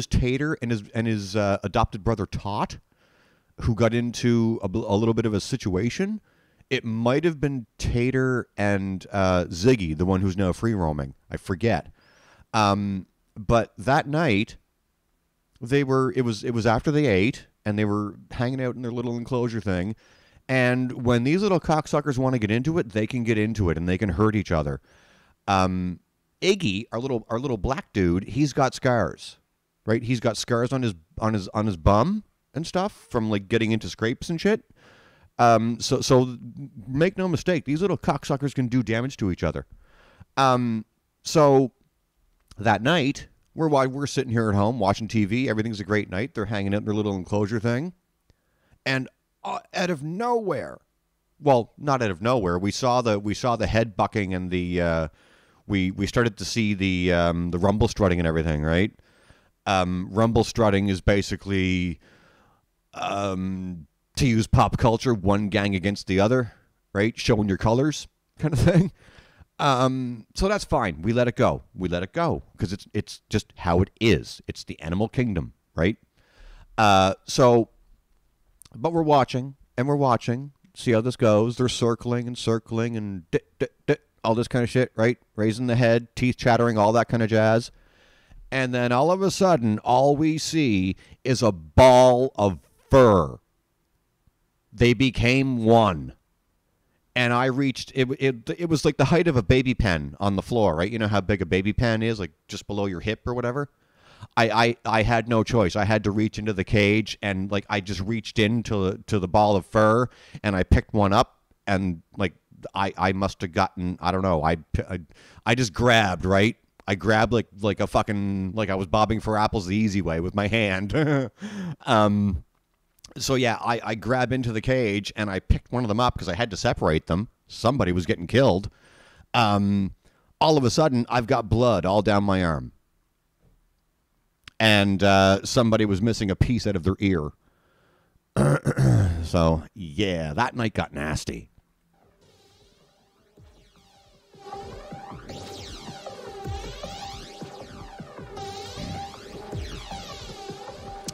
Tater and his adopted brother Tot, who got into a little bit of a situation. It might have been Tater and Ziggy, the one who's now free roaming. I forget. But that night, it was after they ate, and they were hanging out in their little enclosure thing. And when these little cocksuckers want to get into it, they can get into it, and they can hurt each other. Iggy, our little black dude, he's got scars, right? He's got scars on his bum and stuff from like getting into scrapes and shit. So make no mistake, these little cocksuckers can do damage to each other. So that night, we're sitting here at home watching TV. Everything's a great night. They're hanging out in their little enclosure thing. And out of nowhere, well, not out of nowhere, we saw the head bucking and the we started to see the rumble strutting and everything, right? Rumble strutting is basically, to use pop culture, one gang against the other, right? Showing your colors kind of thing. So that's fine. We let it go. We let it go because it's just how it is. It's the animal kingdom, right? But we're watching and we're watching. See how this goes. They're circling and circling and all this kind of shit, right? Raising the head, teeth chattering, all that kind of jazz. And then all of a sudden, all we see is a ball of fur. They became one. And I reached, it was like the height of a baby pen on the floor, right? You know how big a baby pen is, like just below your hip or whatever? I had no choice. I had to reach into the cage, and like I just reached into the ball of fur, and I picked one up, and like I must have gotten, I don't know, I just grabbed, right? I grabbed like a fucking, like I was bobbing for apples the easy way with my hand. So yeah, I grab into the cage and I picked one of them up because I had to separate them. Somebody was getting killed. All of a sudden, I've got blood all down my arm. And somebody was missing a piece out of their ear. So, yeah, that night got nasty.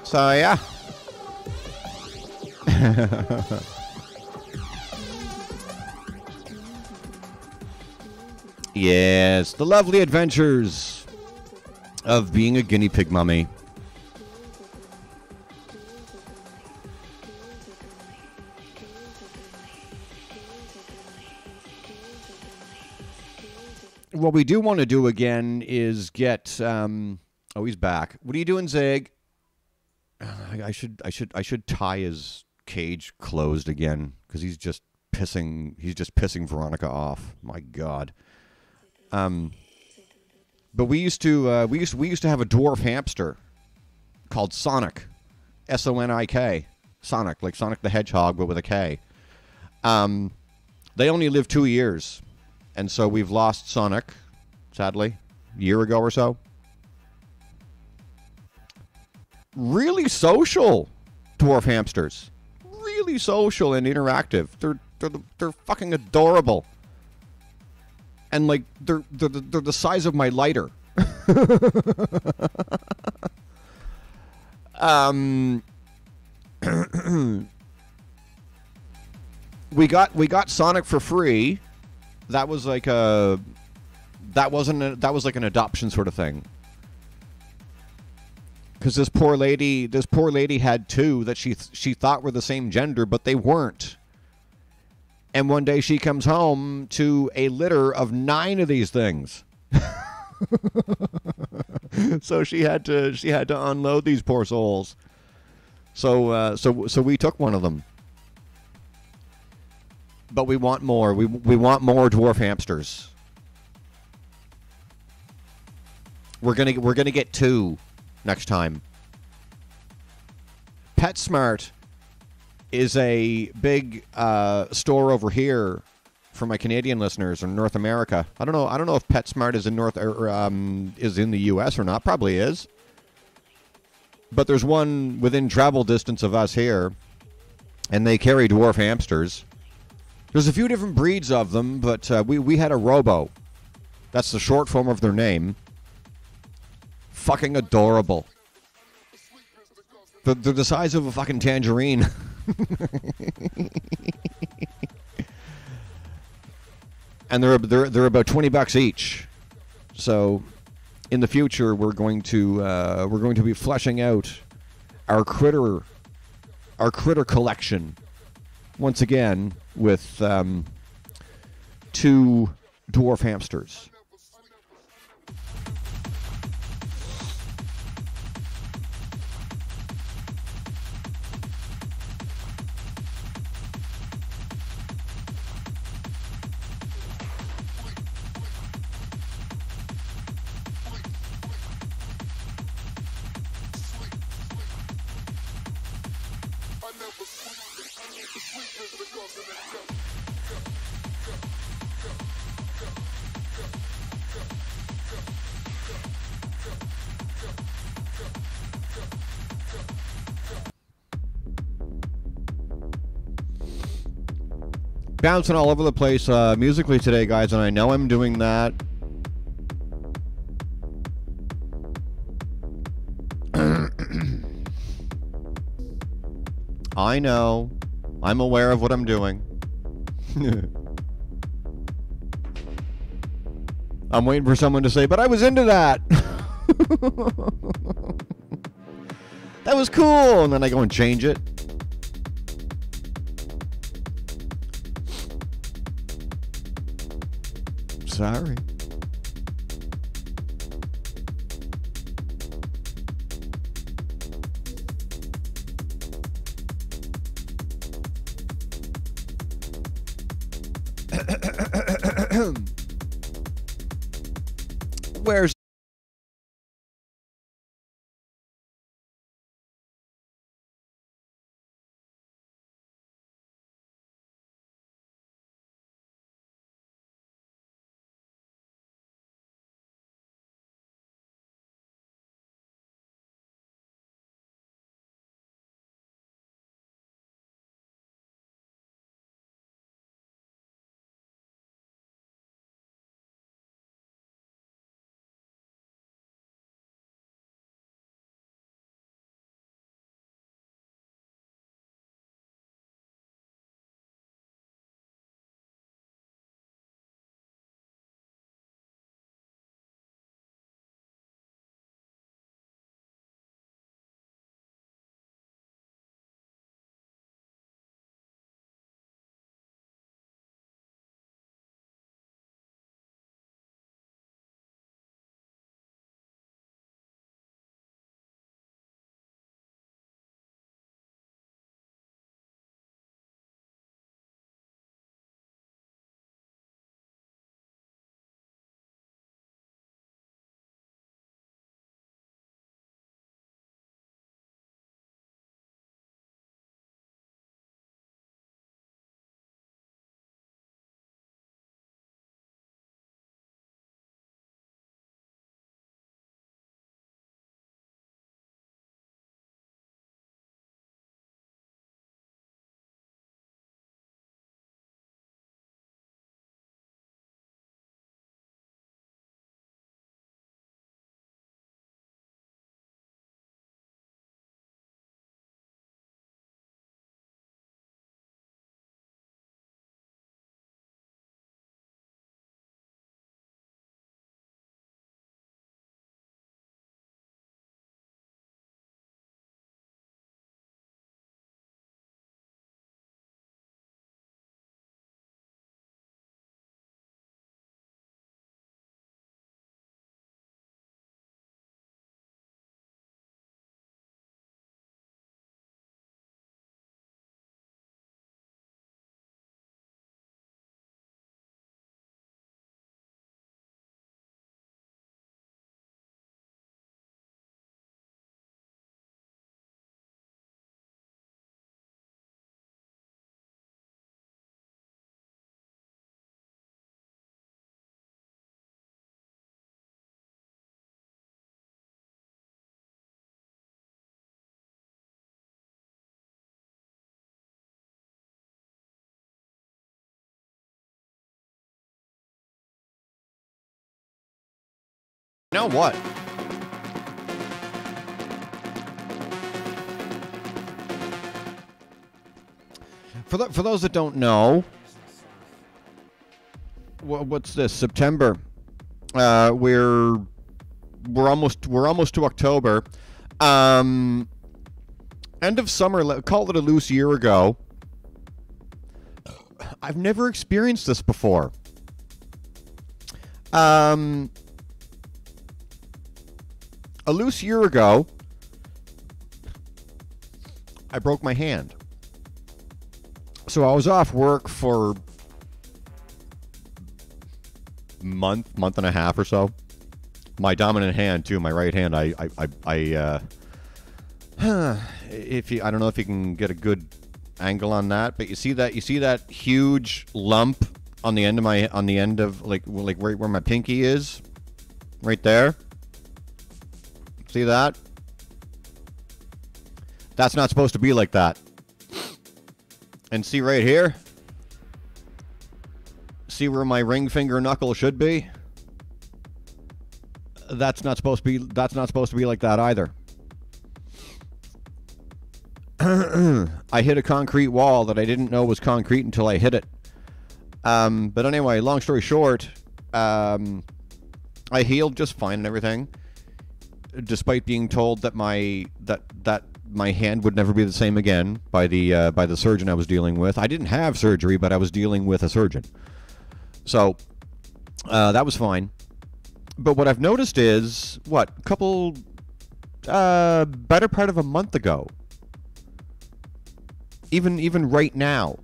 So, yeah. Yes, the lovely adventures of being a guinea pig mummy. What we do want to do again is get oh, he's back. What are you doing, Zig? I should tie his cage closed again because he's just pissing Veronica off. My God. But we used to have a dwarf hamster called Sonic, Sonik, Sonic, like Sonic the Hedgehog, but with a K. They only lived 2 years, and so we've lost Sonic, sadly, a year ago or so. Really social dwarf hamsters, really social and interactive. They're fucking adorable. And like they're the size of my lighter. We got Sonic for free. That was like that was like an adoption sort of thing. Because this poor lady had two that she thought were the same gender, but they weren't. And one day she comes home to a litter of 9 of these things. So she had to unload these poor souls. So we took one of them. But we want more. We want more dwarf hamsters. We're gonna get 2 next time. PetSmart is a big store over here for my Canadian listeners in North America. I don't know if PetSmart is is in the US or not. Probably is. But there's one within travel distance of us here, and they carry dwarf hamsters. There's a few different breeds of them, but we had a Robo. That's the short form of their name. Fucking adorable. They're the size of a fucking tangerine. And they're about $20 each. So in the future we're going to be fleshing out our critter collection once again with 2 dwarf hamsters. bouncing all over the place musically today, guys, and I know I'm doing that. I know. I'm aware of what I'm doing. I'm waiting for someone to say, but I was into that. That was cool. And then I go and change it. Sorry. Where's you know what? For those that don't know, what's this? September. We're almost to October. End of summer. Call it a loose year ago. I've never experienced this before. A loose year ago, I broke my hand. So I was off work for month and a half or so. My dominant hand too, my right hand. If you, I don't know if you can get a good angle on that, but you see that huge lump on the end of like right where my pinky is, right there. See that? That's not supposed to be like that. And see right here? See where my ring finger knuckle should be? That's not supposed to be. That's not supposed to be like that either. I hit a concrete wall that I didn't know was concrete until I hit it. But anyway, long story short, I healed just fine and everything, despite being told that my hand would never be the same again by the surgeon I was dealing with. I didn't have surgery, but I was dealing with a surgeon, so that was fine. But what I've noticed is, better part of a month ago, even right now,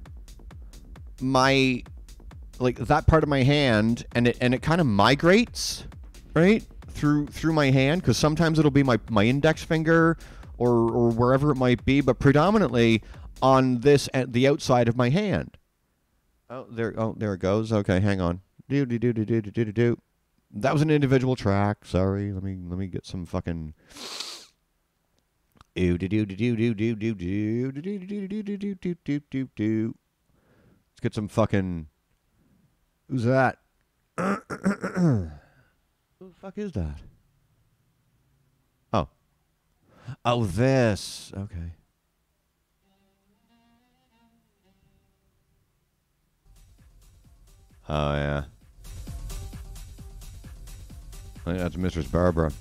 that part of my hand, and it kind of migrates, right, through my hand, because sometimes it'll be my index finger or wherever it might be, but predominantly on the outside of my hand. Oh, there it goes. Okay, hang on. Do. That was an individual track. Sorry. Let me get some fucking. Let's get some fucking. Who's that? Who the fuck is that? Oh, this. Okay. Oh yeah. I think that's Mistress Barbara.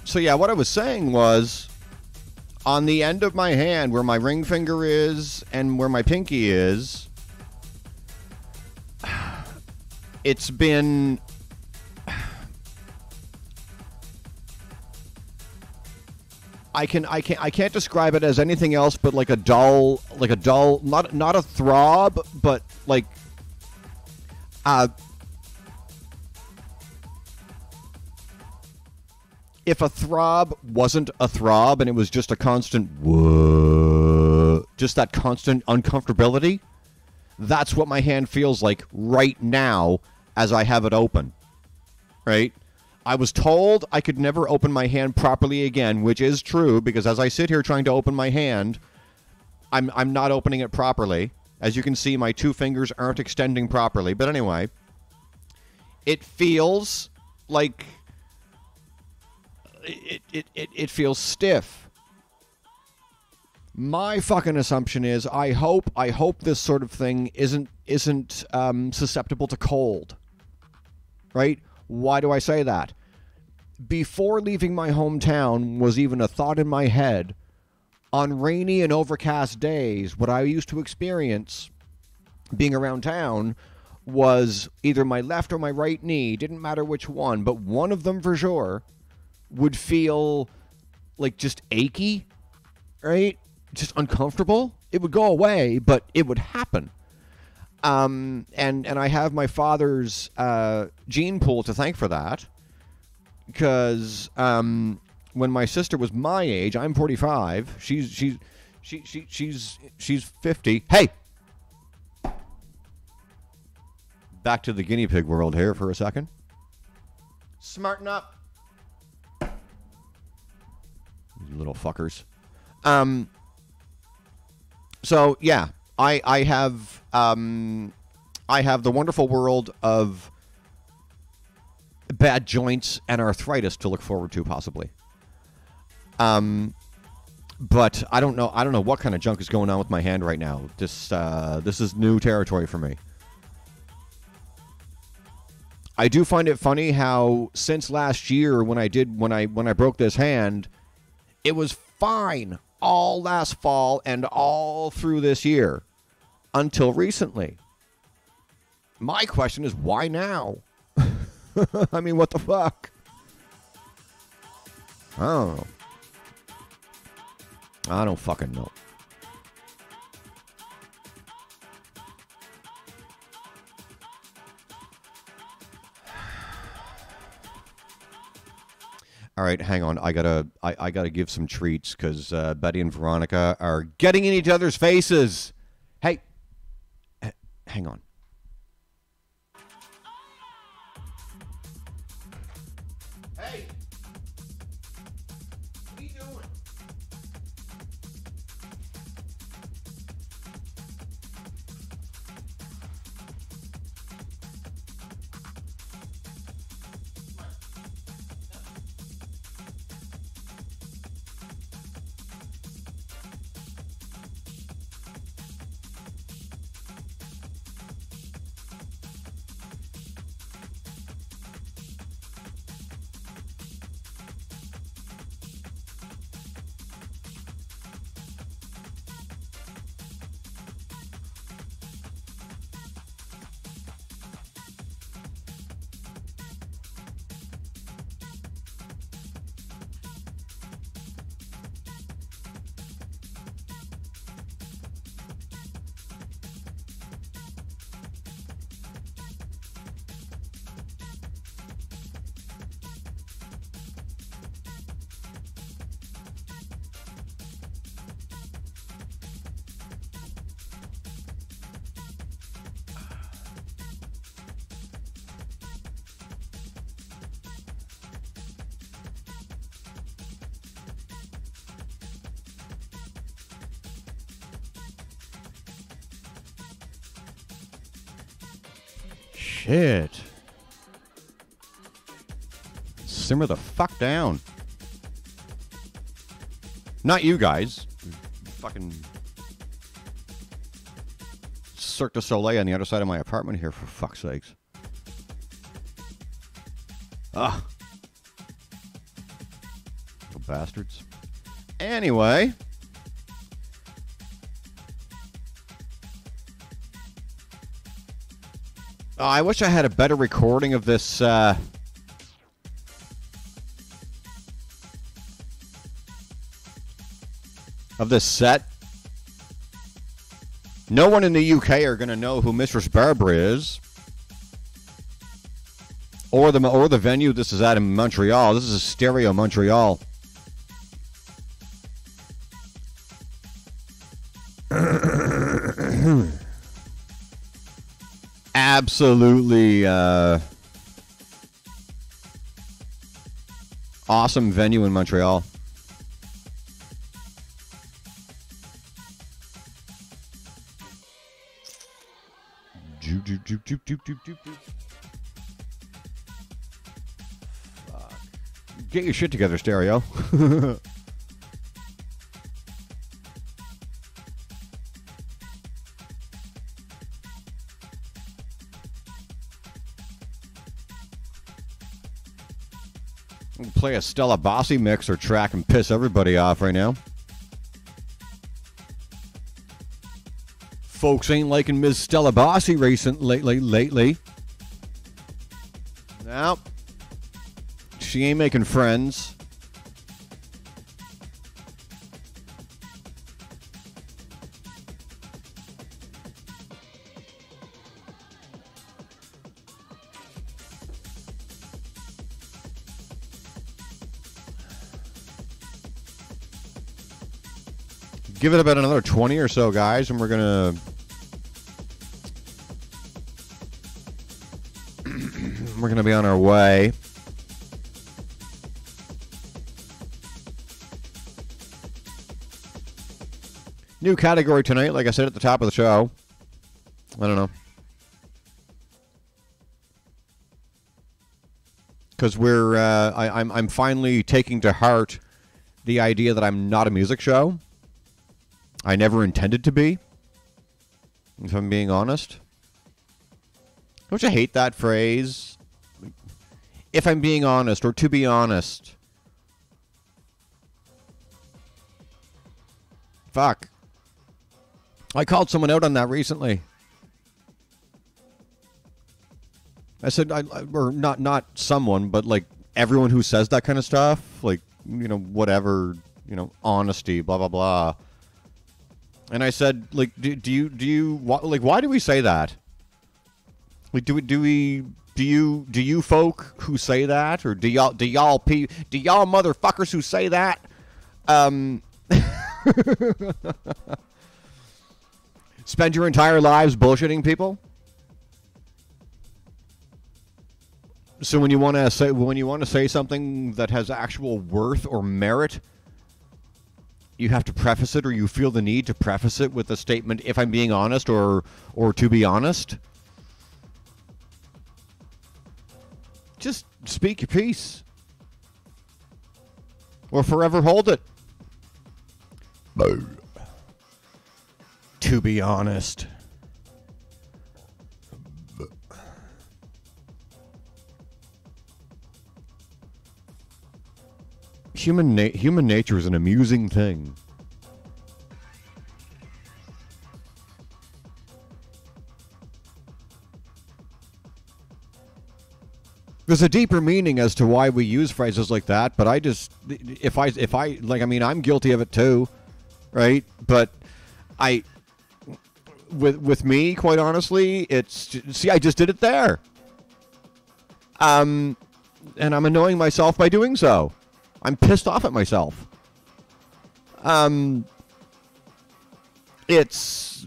So yeah, what I was saying was, on the end of my hand, where my ring finger is and where my pinky is, it's been... I can't describe it as anything else but like a dull, not a throb, but like, if a throb wasn't a throb and it was just a constant whoa, just that constant uncomfortability, that's what my hand feels like right now as I have it open, right? I was told I could never open my hand properly again, which is true, because as I sit here trying to open my hand, I'm not opening it properly. As you can see, my two fingers aren't extending properly. But anyway, it feels like... It feels stiff. My fucking assumption is I hope this sort of thing isn't susceptible to cold. Right? Why do I say that? Before leaving my hometown was even a thought in my head, on rainy and overcast days, what I used to experience being around town was either my left or my right knee, didn't matter which one, but one of them for sure would feel like just achy, right? Just uncomfortable. It would go away, but it would happen. And I have my father's gene pool to thank for that, because when my sister was my age, I'm 45. She's 50. Hey, back to the guinea pig world here for a second. Smarten up. Little fuckers. So yeah, I have the wonderful world of bad joints and arthritis to look forward to, possibly. But I don't know what kind of junk is going on with my hand right now. This is new territory for me. I do find it funny how since last year when I broke this hand, it was fine all last fall and all through this year until recently. My question is, why now? I mean, what the fuck? I don't know. I don't fucking know. All right, hang on. I gotta give some treats because Betty and Veronica are getting in each other's faces. Hey, hang on. Hey, what are you doing? Shit. Simmer the fuck down. Not you guys. Fucking Cirque du Soleil on the other side of my apartment here, for fuck's sakes. Ah. Little bastards. Anyway. I wish I had a better recording of this, of this set. No one in the UK are going to know who Mistress Barbara is. Or the venue this is at in Montreal. This is Stereo Montreal. Absolutely awesome venue in Montreal. Fuck. Get your shit together, Stereo. Play a Stella Bossy mix or track and piss everybody off right now. Folks ain't liking Ms. Stella Bossy lately. Nope. She ain't making friends. Give it about another 20 or so, guys, and we're gonna be on our way. New category tonight, like I said at the top of the show. I don't know, because I'm finally taking to heart the idea that I'm not a music show. I never intended to be, if I'm being honest. Don't you hate that phrase? If I'm being honest, or to be honest. Fuck. I called someone out on that recently. I said, or not someone, but like everyone who says that kind of stuff, like, you know, whatever, you know, honesty, blah, blah, blah. And I said, like, do you, like, why do we say that? Like, do you folk who say that, or do y'all motherfuckers who say that, spend your entire lives bullshitting people? So when you want to say something that has actual worth or merit, you have to preface it, or you feel the need to preface it with a statement, if I'm being honest, or to be honest. Just speak your piece. Or forever hold it. To be honest. Human nature is an amusing thing. There's a deeper meaning as to why we use phrases like that, but I just, if I like, I mean, I'm guilty of it too, right? But with me, quite honestly, see, I just did it there. And I'm annoying myself by doing so. I'm pissed off at myself. It's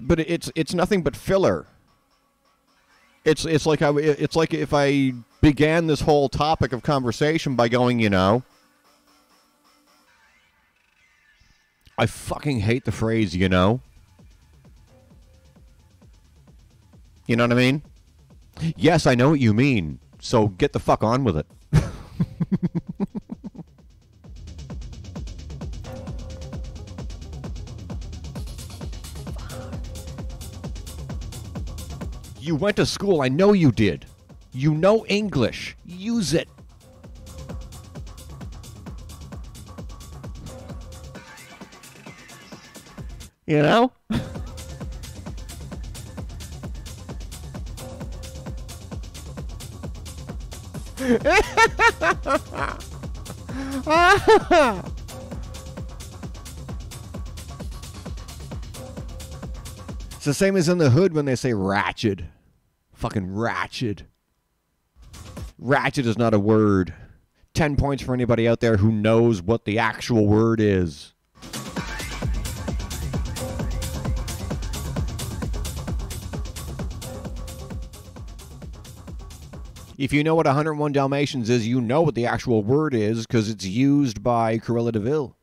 nothing but filler. It's like if I began this whole topic of conversation by going, you know, I fucking hate the phrase, you know. You know what I mean? Yes, I know what you mean. So get the fuck on with it. You went to school. I know you did. You know English. Use it. You know? It's the same as in the hood when they say ratchet. Fucking ratchet. Ratchet is not a word. 10 points for anybody out there who knows what the actual word is. If you know what 101 Dalmatians is, you know what the actual word is because it's used by Cruella de Vil.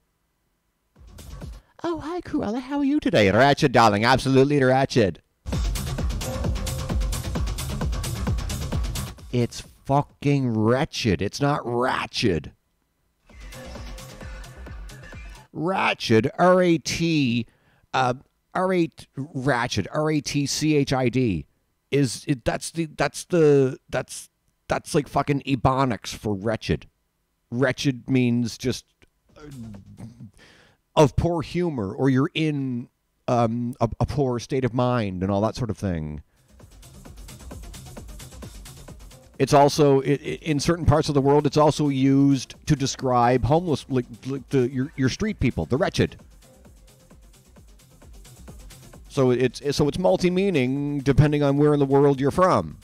Oh, hi, Cruella. How are you today? Ratchet, darling. Absolutely ratchet. It's fucking wretched. It's not ratchet. Ratchet, R-A-T, R-A-T, ratchet, R-A-T-C-H-I-D, that's like fucking Ebonics for wretched. Wretched means just of poor humor, or you're in a poor state of mind and all that sort of thing. It's also, in certain parts of the world, it's also used to describe homeless, like your street people, the wretched. So it's multi-meaning depending on where in the world you're from,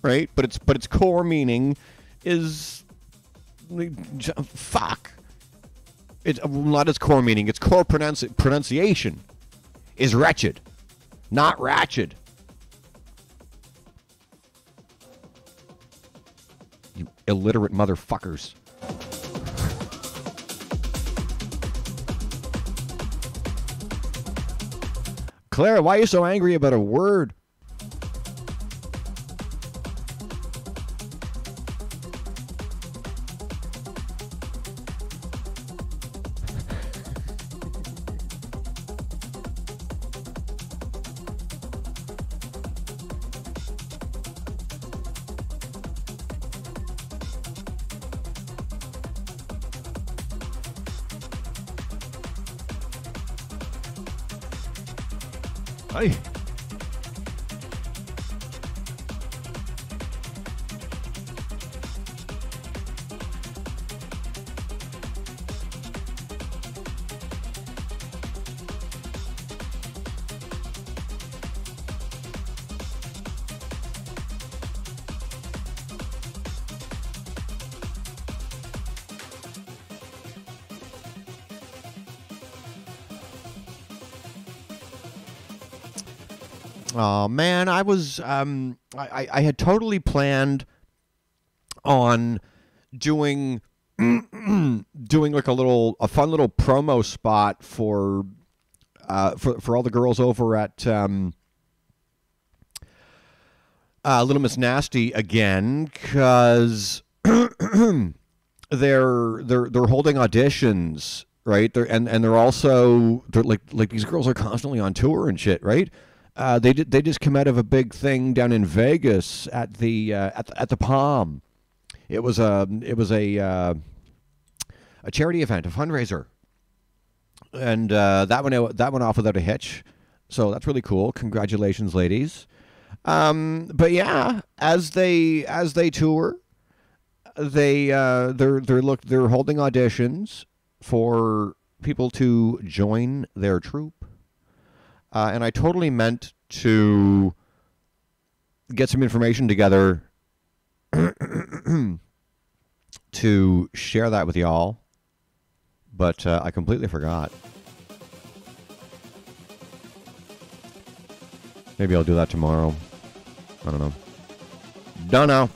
right? But its core meaning is fuck. It's not its core meaning. Its core pronunciation is wretched, not ratchet. You illiterate motherfuckers. Klayre, why are you so angry about a word? Hey. Oh man, I was I had totally planned on doing doing like a fun little promo spot for all the girls over at Little Miss Nasty again, because they're holding auditions, right? They're also like these girls are constantly on tour and shit, right? They just came out of a big thing down in Vegas at the Palm. It was a charity event, a fundraiser, and that went off without a hitch. So that's really cool. Congratulations, ladies. But yeah, as they tour, they're holding auditions for people to join their troupe, and I totally meant to get some information together to share that with y'all, but I completely forgot. Maybe I'll do that tomorrow. I don't know. Don't know.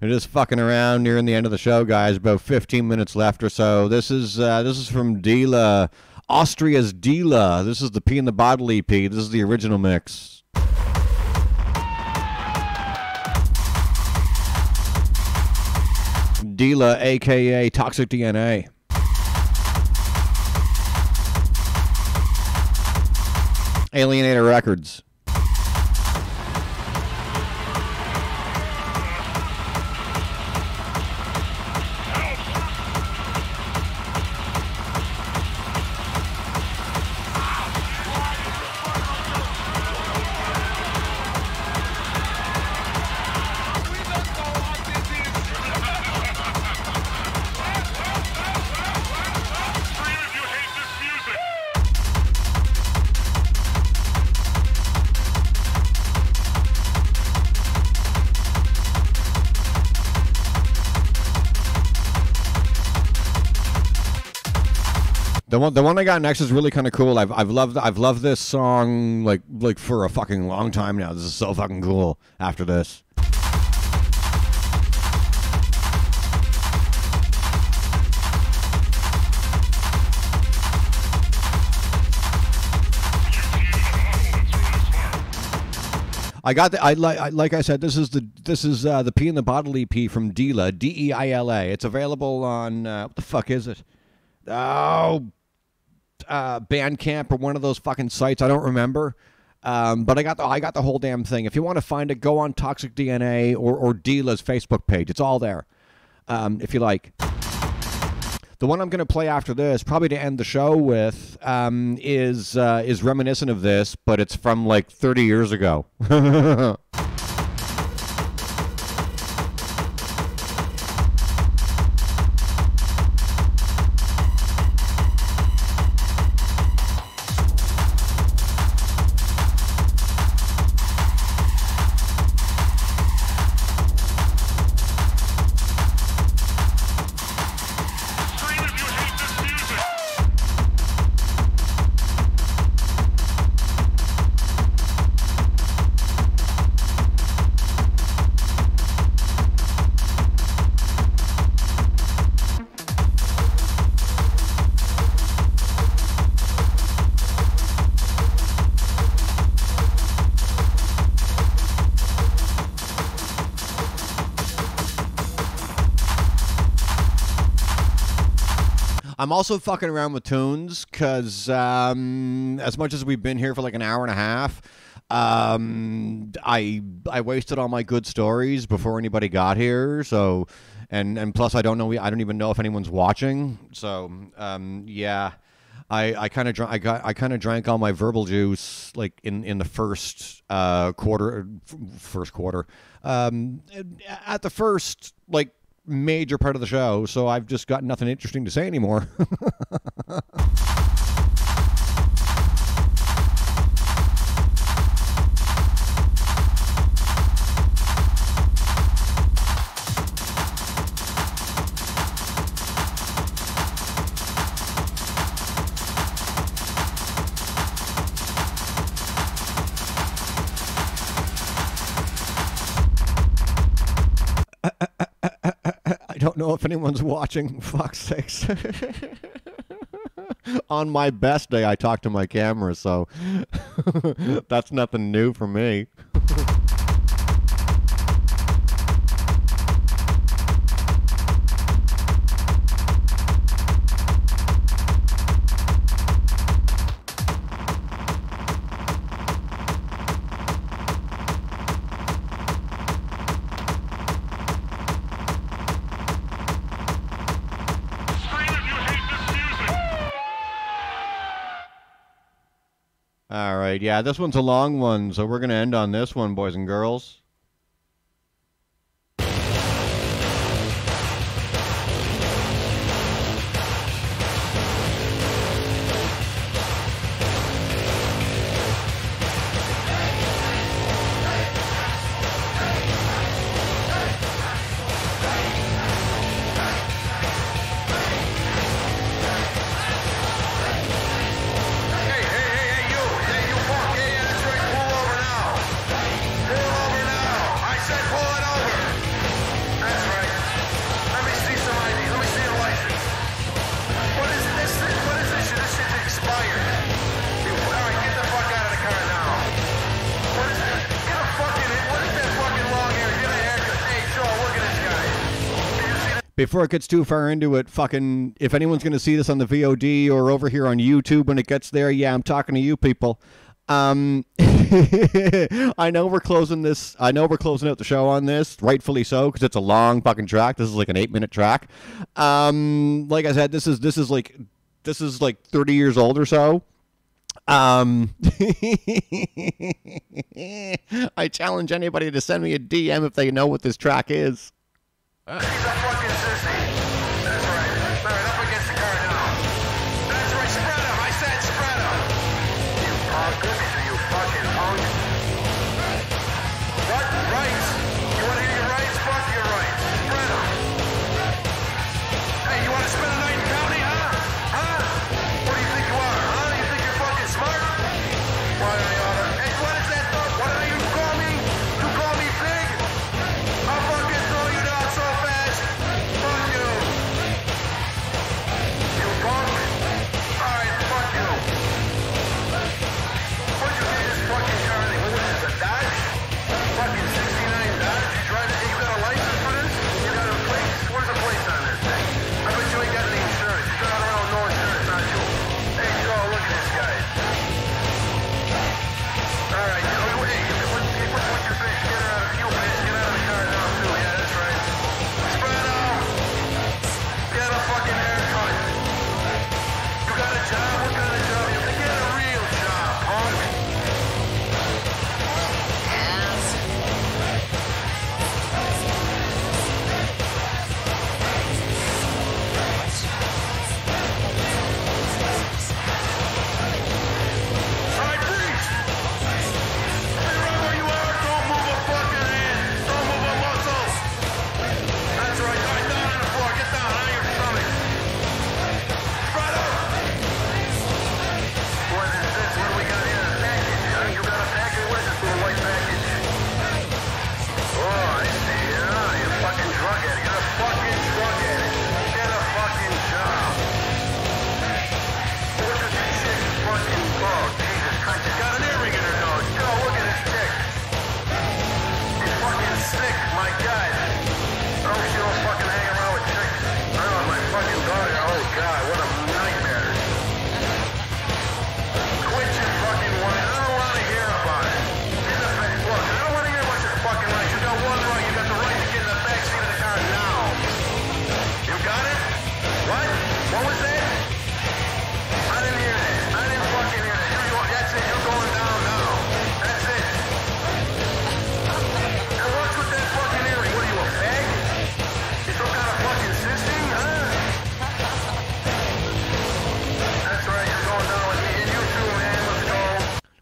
We're just fucking around nearing the end of the show, guys. About 15 minutes left or so. This is from Dila, Austria's Dila. This is the Pee in the Bottle EP. This is the original mix. Dila, aka Toxic DNA. Alienator Records. The one I got next is really kind of cool. I've loved this song like for a fucking long time now. This is so fucking cool. After this. Like I said, this is the Pee in the Bottle EP from Deila, Deila. It's available on what the fuck is it? Oh, Bandcamp or one of those fucking sites. I don't remember. But I got the whole damn thing. If you want to find it, go on Toxic DNA or Deila's Facebook page. It's all there. If you like. The one I'm going to play after this, probably to end the show with, is reminiscent of this, but it's from like 30 years ago. I'm also fucking around with tunes because as much as we've been here for like an hour and a half, I wasted all my good stories before anybody got here. So, and plus I don't even know if anyone's watching. So, yeah, I kind of drank all my verbal juice like in the first quarter, at the first like major part of the show, so I've just got nothing interesting to say anymore. I don't know if anyone's watching. Fuck's sakes. On my best day, I talk to my camera, so that's nothing new for me. All right, yeah, this one's a long one, so we're going to end on this one, boys and girls. Before it gets too far into it, fucking, if anyone's going to see this on the VOD or over here on YouTube when it gets there, yeah, I'm talking to you people. I know we're closing this. I know we're closing out the show on this, rightfully so, because it's a long fucking track. This is like an 8-minute track. Like I said, this is like 30 years old or so. I challenge anybody to send me a DM if they know what this track is. He's a fucking sissy. That's right. All right, up against the car now. That's right, spread him. I said spread him. You punk. You fucking punk. What? Rights? You want to hear your rights? Fuck your rights. Spread them. Hey, you want to spend a night in county, huh? Huh?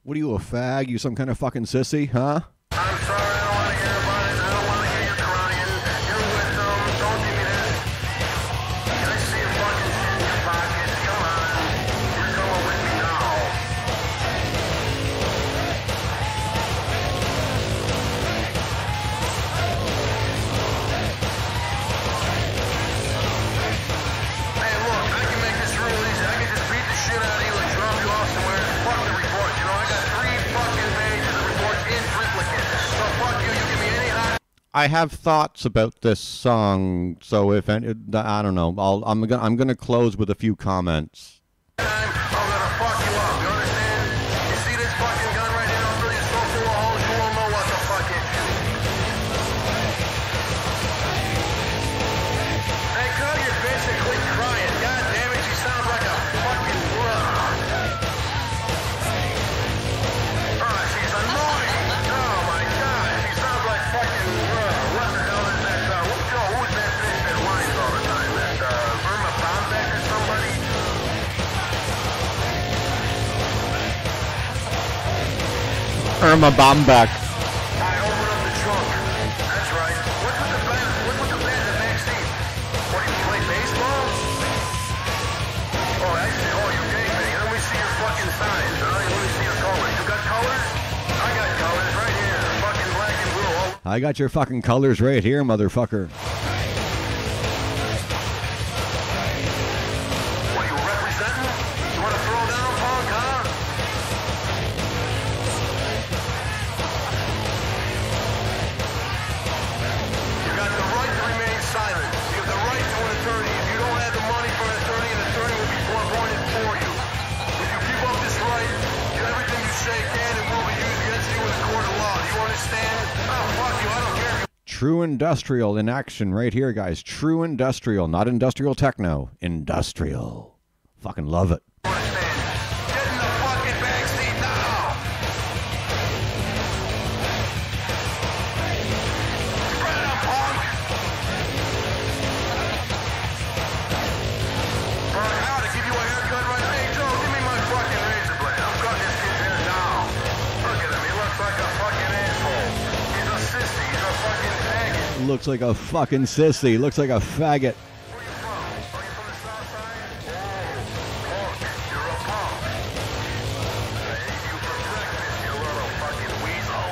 What are you, a fag? You some kind of fucking sissy, huh? I'm sorry, I don't want to hear about it. I don't want to hear you crying. You're with them. Don't give me that. I see a fucking shit in your pocket. Come on. You're going with me now. Hey, look, I can make this real easy. I can just beat the shit out of you and drop you off somewhere and fuck the report. You know, I got 3 fucking pages of reports in triplicate. So fuck you. You give me any hot. I have thoughts about this song, so if any, I don't know, I'm gonna close with a few comments. I'm gonna fuck you up, you understand? You see this fucking gun right here? I'll fill you so full of holes you won't know what the fuck hit you. Hey, cuz, you're basically crying. God damn it, she sounds like a fucking she's annoying. Oh my god, she sounds like fucking what the hell is that? Who's that bitch that whines all the time? That Irma Bombeck or somebody? Irma Bombeck. I open up the trunk. That's right. What's with the band? What's with the band in the back seat? What, do you play baseball? Oh, actually, you're gaming. Let me see your fucking signs, huh? Let me see your colors. You got colors? I got colors right here. Fucking black and blue. I got your fucking colors right here, motherfucker. What, are you representing? You want to throw down, punk, huh? You got the right to remain silent. You have the right to an attorney. If you don't have the money for an attorney will be appointed for you. If you keep up this right, everything you say can and will be used against you in the court of law. Do you understand? Oh, fuck you. I don't care. True industrial in action right here, guys. True industrial, not industrial techno. Industrial. Fucking love it. Understand? Get in the fucking backseat now. Spread up, punk. How to give you a haircut right now? Hey, Joe, give me my fucking razor blade. I'm cutting this kid's hair now. Look at him. He looks like a fucking asshole. He's a sissy. He's a fucking faggot. Looks like a fucking sissy. Looks like a faggot. Where you from? Are you from the south side? Oh, punk. You're a punk. I ate you for breakfast, you little fucking weasel.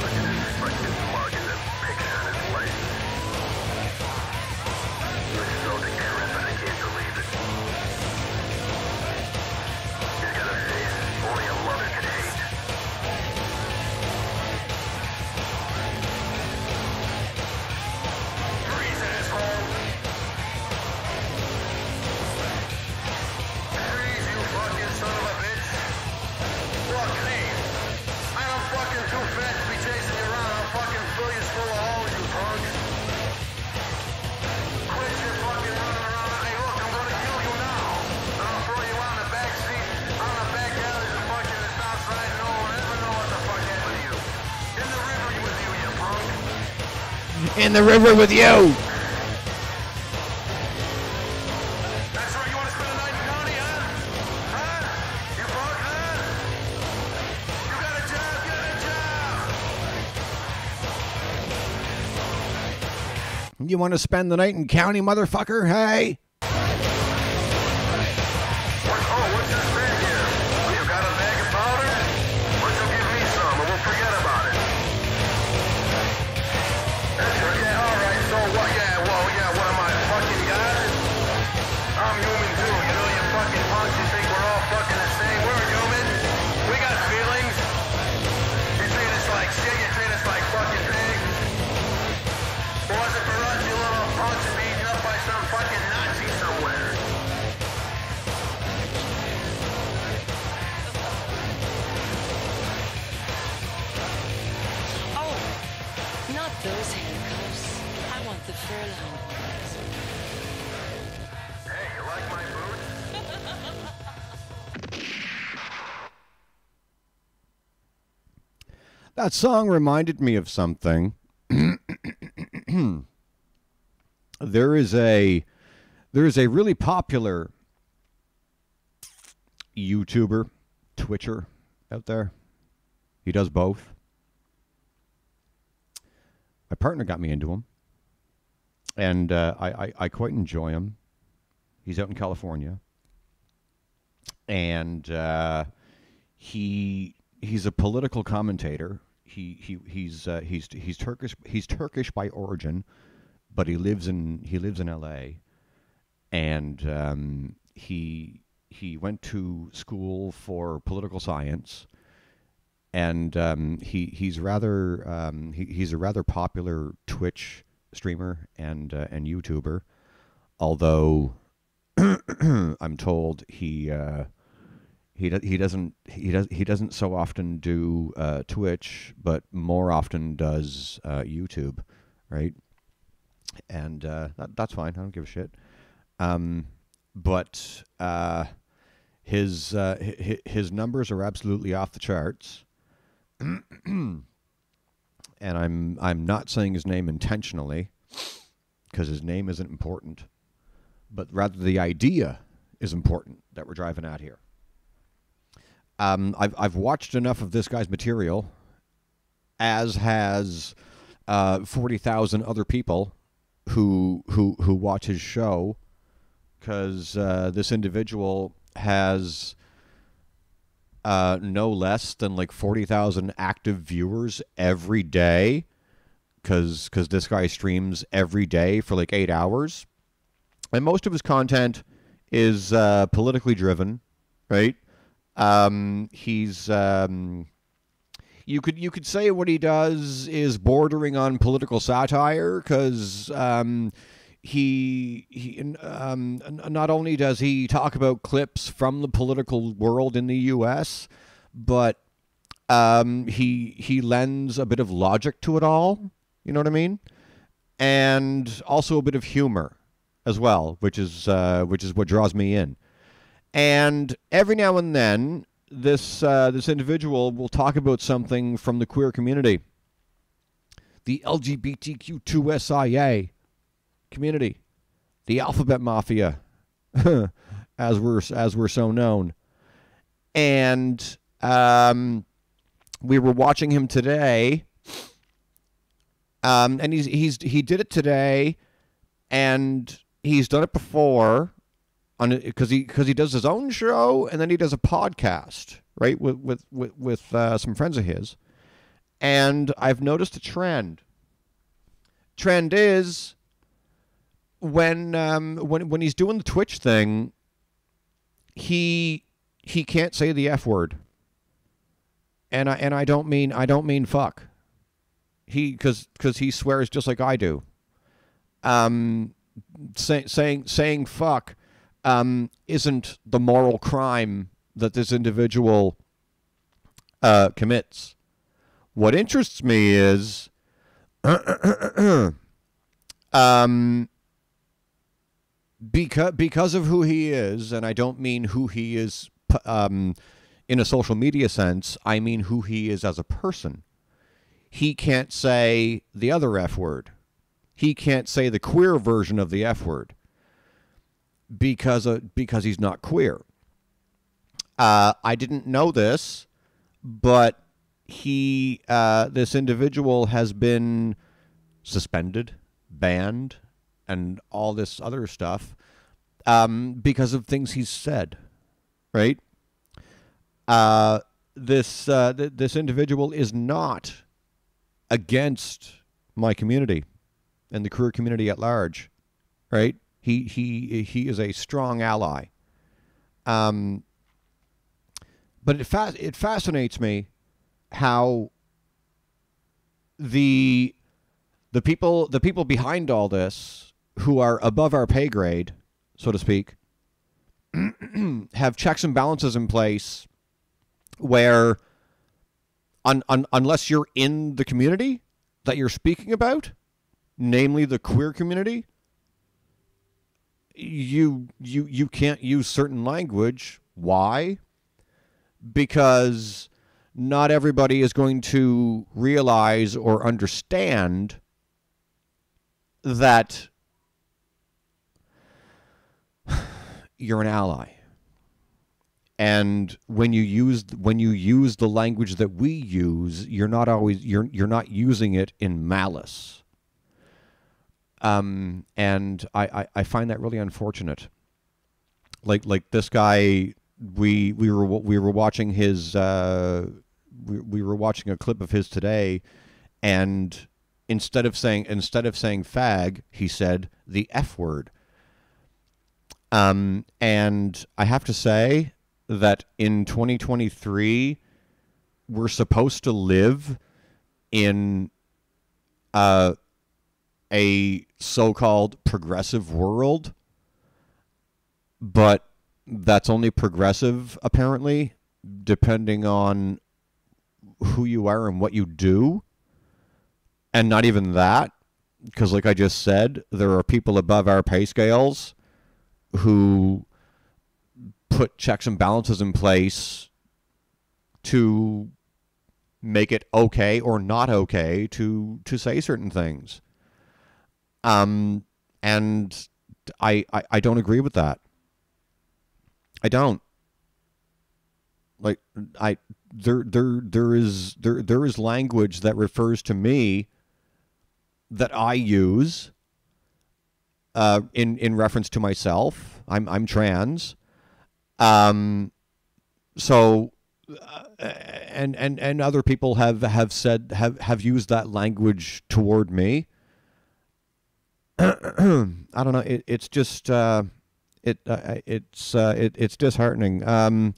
Look at this fucking mug and that picture in his face. Looks so decrepit, I can't believe it. He's got a face only a mother could hate. Freeze, asshole! Freeze, you fucking son of a bitch! Look, hey, I'm fucking too fat to be chasing you around. I'll fucking fill you full of holes, you punk. Quit your fucking running around. Hey, look, I'm gonna kill you now. And I'll throw you on the back seat, on the back alleys of fucking the south side, and no one will ever know what the fuck happened to you. In the river with you, you punk. In the river with you. That's right, you wanna spend a night in county, huh? Huh? You punk, huh? You got a job, get a job! You want to spend the night in county, motherfucker? Hey? What's this bag here? You got a bag of powder? Why don't you give me some and we'll forget about it? That's right, yeah, alright, so what? Yeah, well, yeah, what am I, fucking God? I'm human too, you know, you fucking punks, you think we're all fucking the same? We're human. We got feelings. You treat us like shit, you treat us like fucking pigs. Was it for us, you little punks, beaten up by some fucking Nazi That song reminded me of something. There is a really popular YouTuber, Twitcher out there. He does both. My partner got me into him, and I quite enjoy him. He's out in California, and he's a political commentator. He's Turkish. He's Turkish by origin, but he lives in L.A. And he went to school for political science, and he's a rather popular Twitch streamer and YouTuber. Although I'm told he doesn't so often do Twitch, but more often does YouTube, right? And that's fine. I don't give a shit. But his numbers are absolutely off the charts. And I'm not saying his name intentionally, because his name isn't important, but rather the idea is important that we're driving at here. I've watched enough of this guy's material, as has 40,000 other people who watch his show, because this individual has no less than like 40,000 active viewers every day, because this guy streams every day for like 8 hours, and most of his content is politically driven, right? He's you could say what he does is bordering on political satire, because he not only does he talk about clips from the political world in the U.S., but he lends a bit of logic to it all. You know what I mean? And also a bit of humor as well, which is what draws me in. And every now and then, this individual will talk about something from the queer community, the LGBTQ2SIA community, the Alphabet Mafia, as we're so known. And we were watching him today, and he did it today, and he's done it before. Because he does his own show, and then he does a podcast, right, with some friends of his. And I've noticed a trend. Trend is when he's doing the Twitch thing, he can't say the F word. And I don't mean fuck. Because he swears just like I do. Saying fuck isn't the moral crime that this individual commits. What interests me is because of who he is, and I don't mean who he is in a social media sense, I mean who he is as a person. He can't say the other F word. He can't say the queer version of the F word. Because he's not queer. I didn't know this, but this individual has been suspended, banned, and all this other stuff because of things he's said, right? This individual is not against my community and the queer community at large, right? He is a strong ally. But it fascinates me how the people behind all this, who are above our pay grade, so to speak, have checks and balances in place where unless you're in the community that you're speaking about, namely the queer community, you can't use certain language. Why? Because not everybody is going to realize or understand that you're an ally. And when you use the language that we use, you're not using it in malice. And I find that really unfortunate. Like this guy, we were watching his we were watching a clip of his today, and instead of saying fag, he said the F word. And I have to say that in 2023, we're supposed to live in a so-called progressive world, but that's only progressive, apparently, depending on who you are and what you do. And not even that, because like I just said, there are people above our pay scales who put checks and balances in place to make it okay or not okay to say certain things. And I don't agree with that. I don't. Like there is language that refers to me that I use in reference to myself. I'm trans. So and other people have used that language toward me. I don't know. It's just it's disheartening.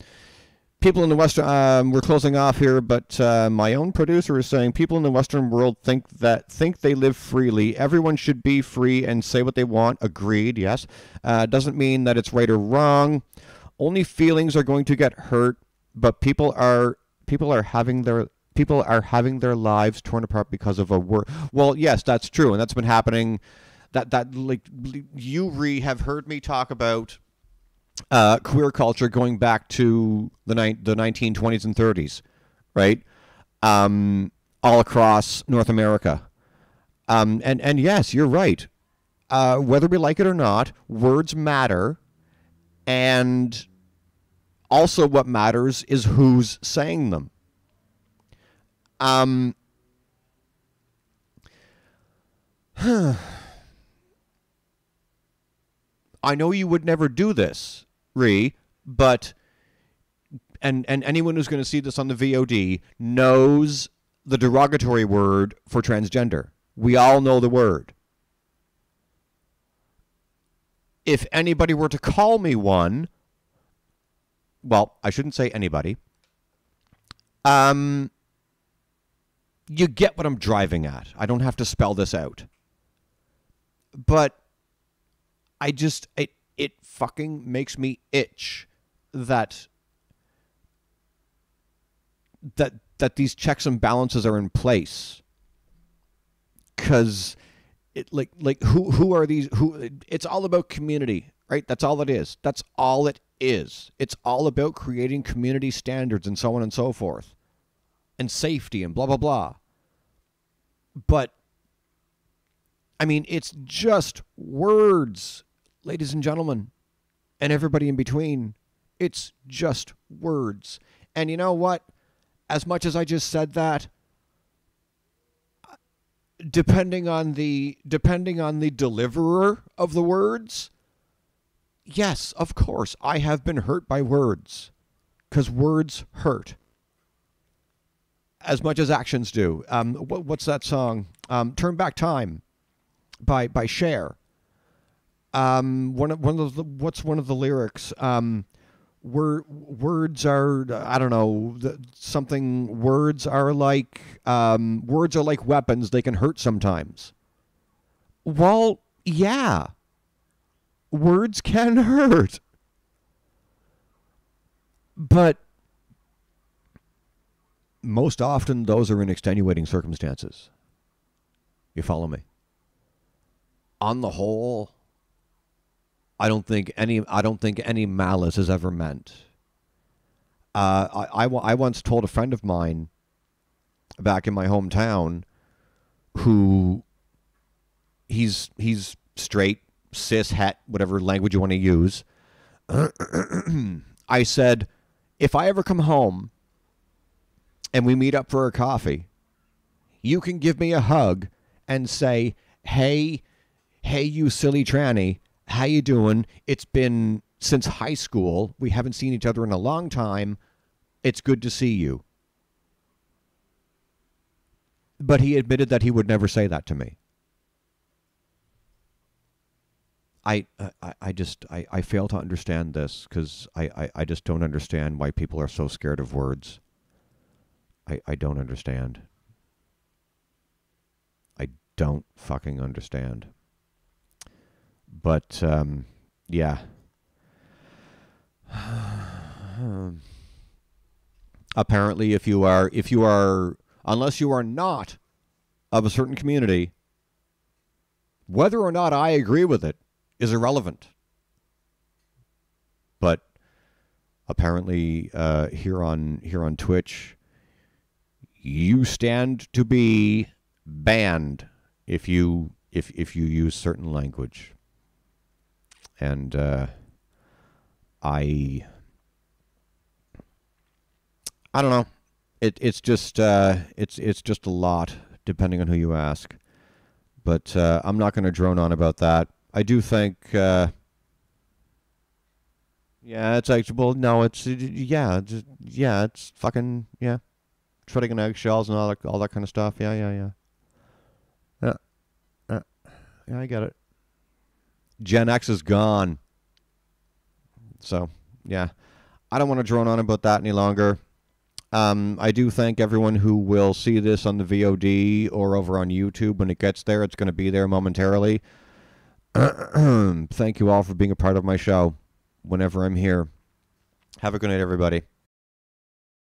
People in the Western, we're closing off here, but my own producer is saying people in the Western world think they live freely. Everyone should be free and say what they want. Agreed. Yes. Doesn't mean that it's right or wrong. Only feelings are going to get hurt, but people are having their lives torn apart because of a word. Well, yes, that's true, and that's been happening. That like you have heard me talk about queer culture going back to the 1920s and 30s, right? All across North America. And yes, you're right. Whether we like it or not, words matter. And also what matters is who's saying them. I know you would never do this, but and anyone who's going to see this on the VOD knows the derogatory word for transgender. We all know the word. If anybody were to call me one, well, I shouldn't say anybody. You get what I'm driving at. I don't have to spell this out. But it fucking makes me itch that these checks and balances are in place. Cause who are these? It's all about community, right? That's all it is. That's all it is. It's all about creating community standards and so on and so forth, and safety and blah blah blah. But I mean, it's just words, ladies and gentlemen, and everybody in between. It's just words. And you know what? As much as I just said that, depending on the deliverer of the words, yes, of course, I have been hurt by words, because words hurt as much as actions do. What's that song? "Turn Back Time" by Cher. What's one of the lyrics? Words are, I don't know, something. Words are like weapons. They can hurt sometimes. Well, yeah, words can hurt, but most often those are in extenuating circumstances. You follow me? On the whole, I don't think any malice is ever meant. I once told a friend of mine back in my hometown who he's straight, cis, het, whatever language you want to use. I said, if I ever come home and we meet up for a coffee, you can give me a hug and say, hey, you silly tranny, how you doing? It's been since high school. We haven't seen each other in a long time. It's good to see you. But he admitted that he would never say that to me. I fail to understand this because I just don't understand why people are so scared of words. I don't understand. I don't fucking understand. But yeah. Apparently, if you are, unless you are not of a certain community, whether or not I agree with it is irrelevant. But apparently, here on Twitch, you stand to be banned if you use certain language. And I don't know. It's just it's just a lot, depending on who you ask. But I'm not going to drone on about that. I do think, yeah, it's actually, well, no, it's, yeah, it's fucking, yeah, treading on eggshells and all that kind of stuff. Yeah, I get it. Gen X is gone. So, yeah, I don't want to drone on about that any longer. I do thank everyone who will see this on the VOD or over on YouTube when it gets there. It's going to be there momentarily. Thank you all for being a part of my show whenever I'm here. Have a good night, everybody.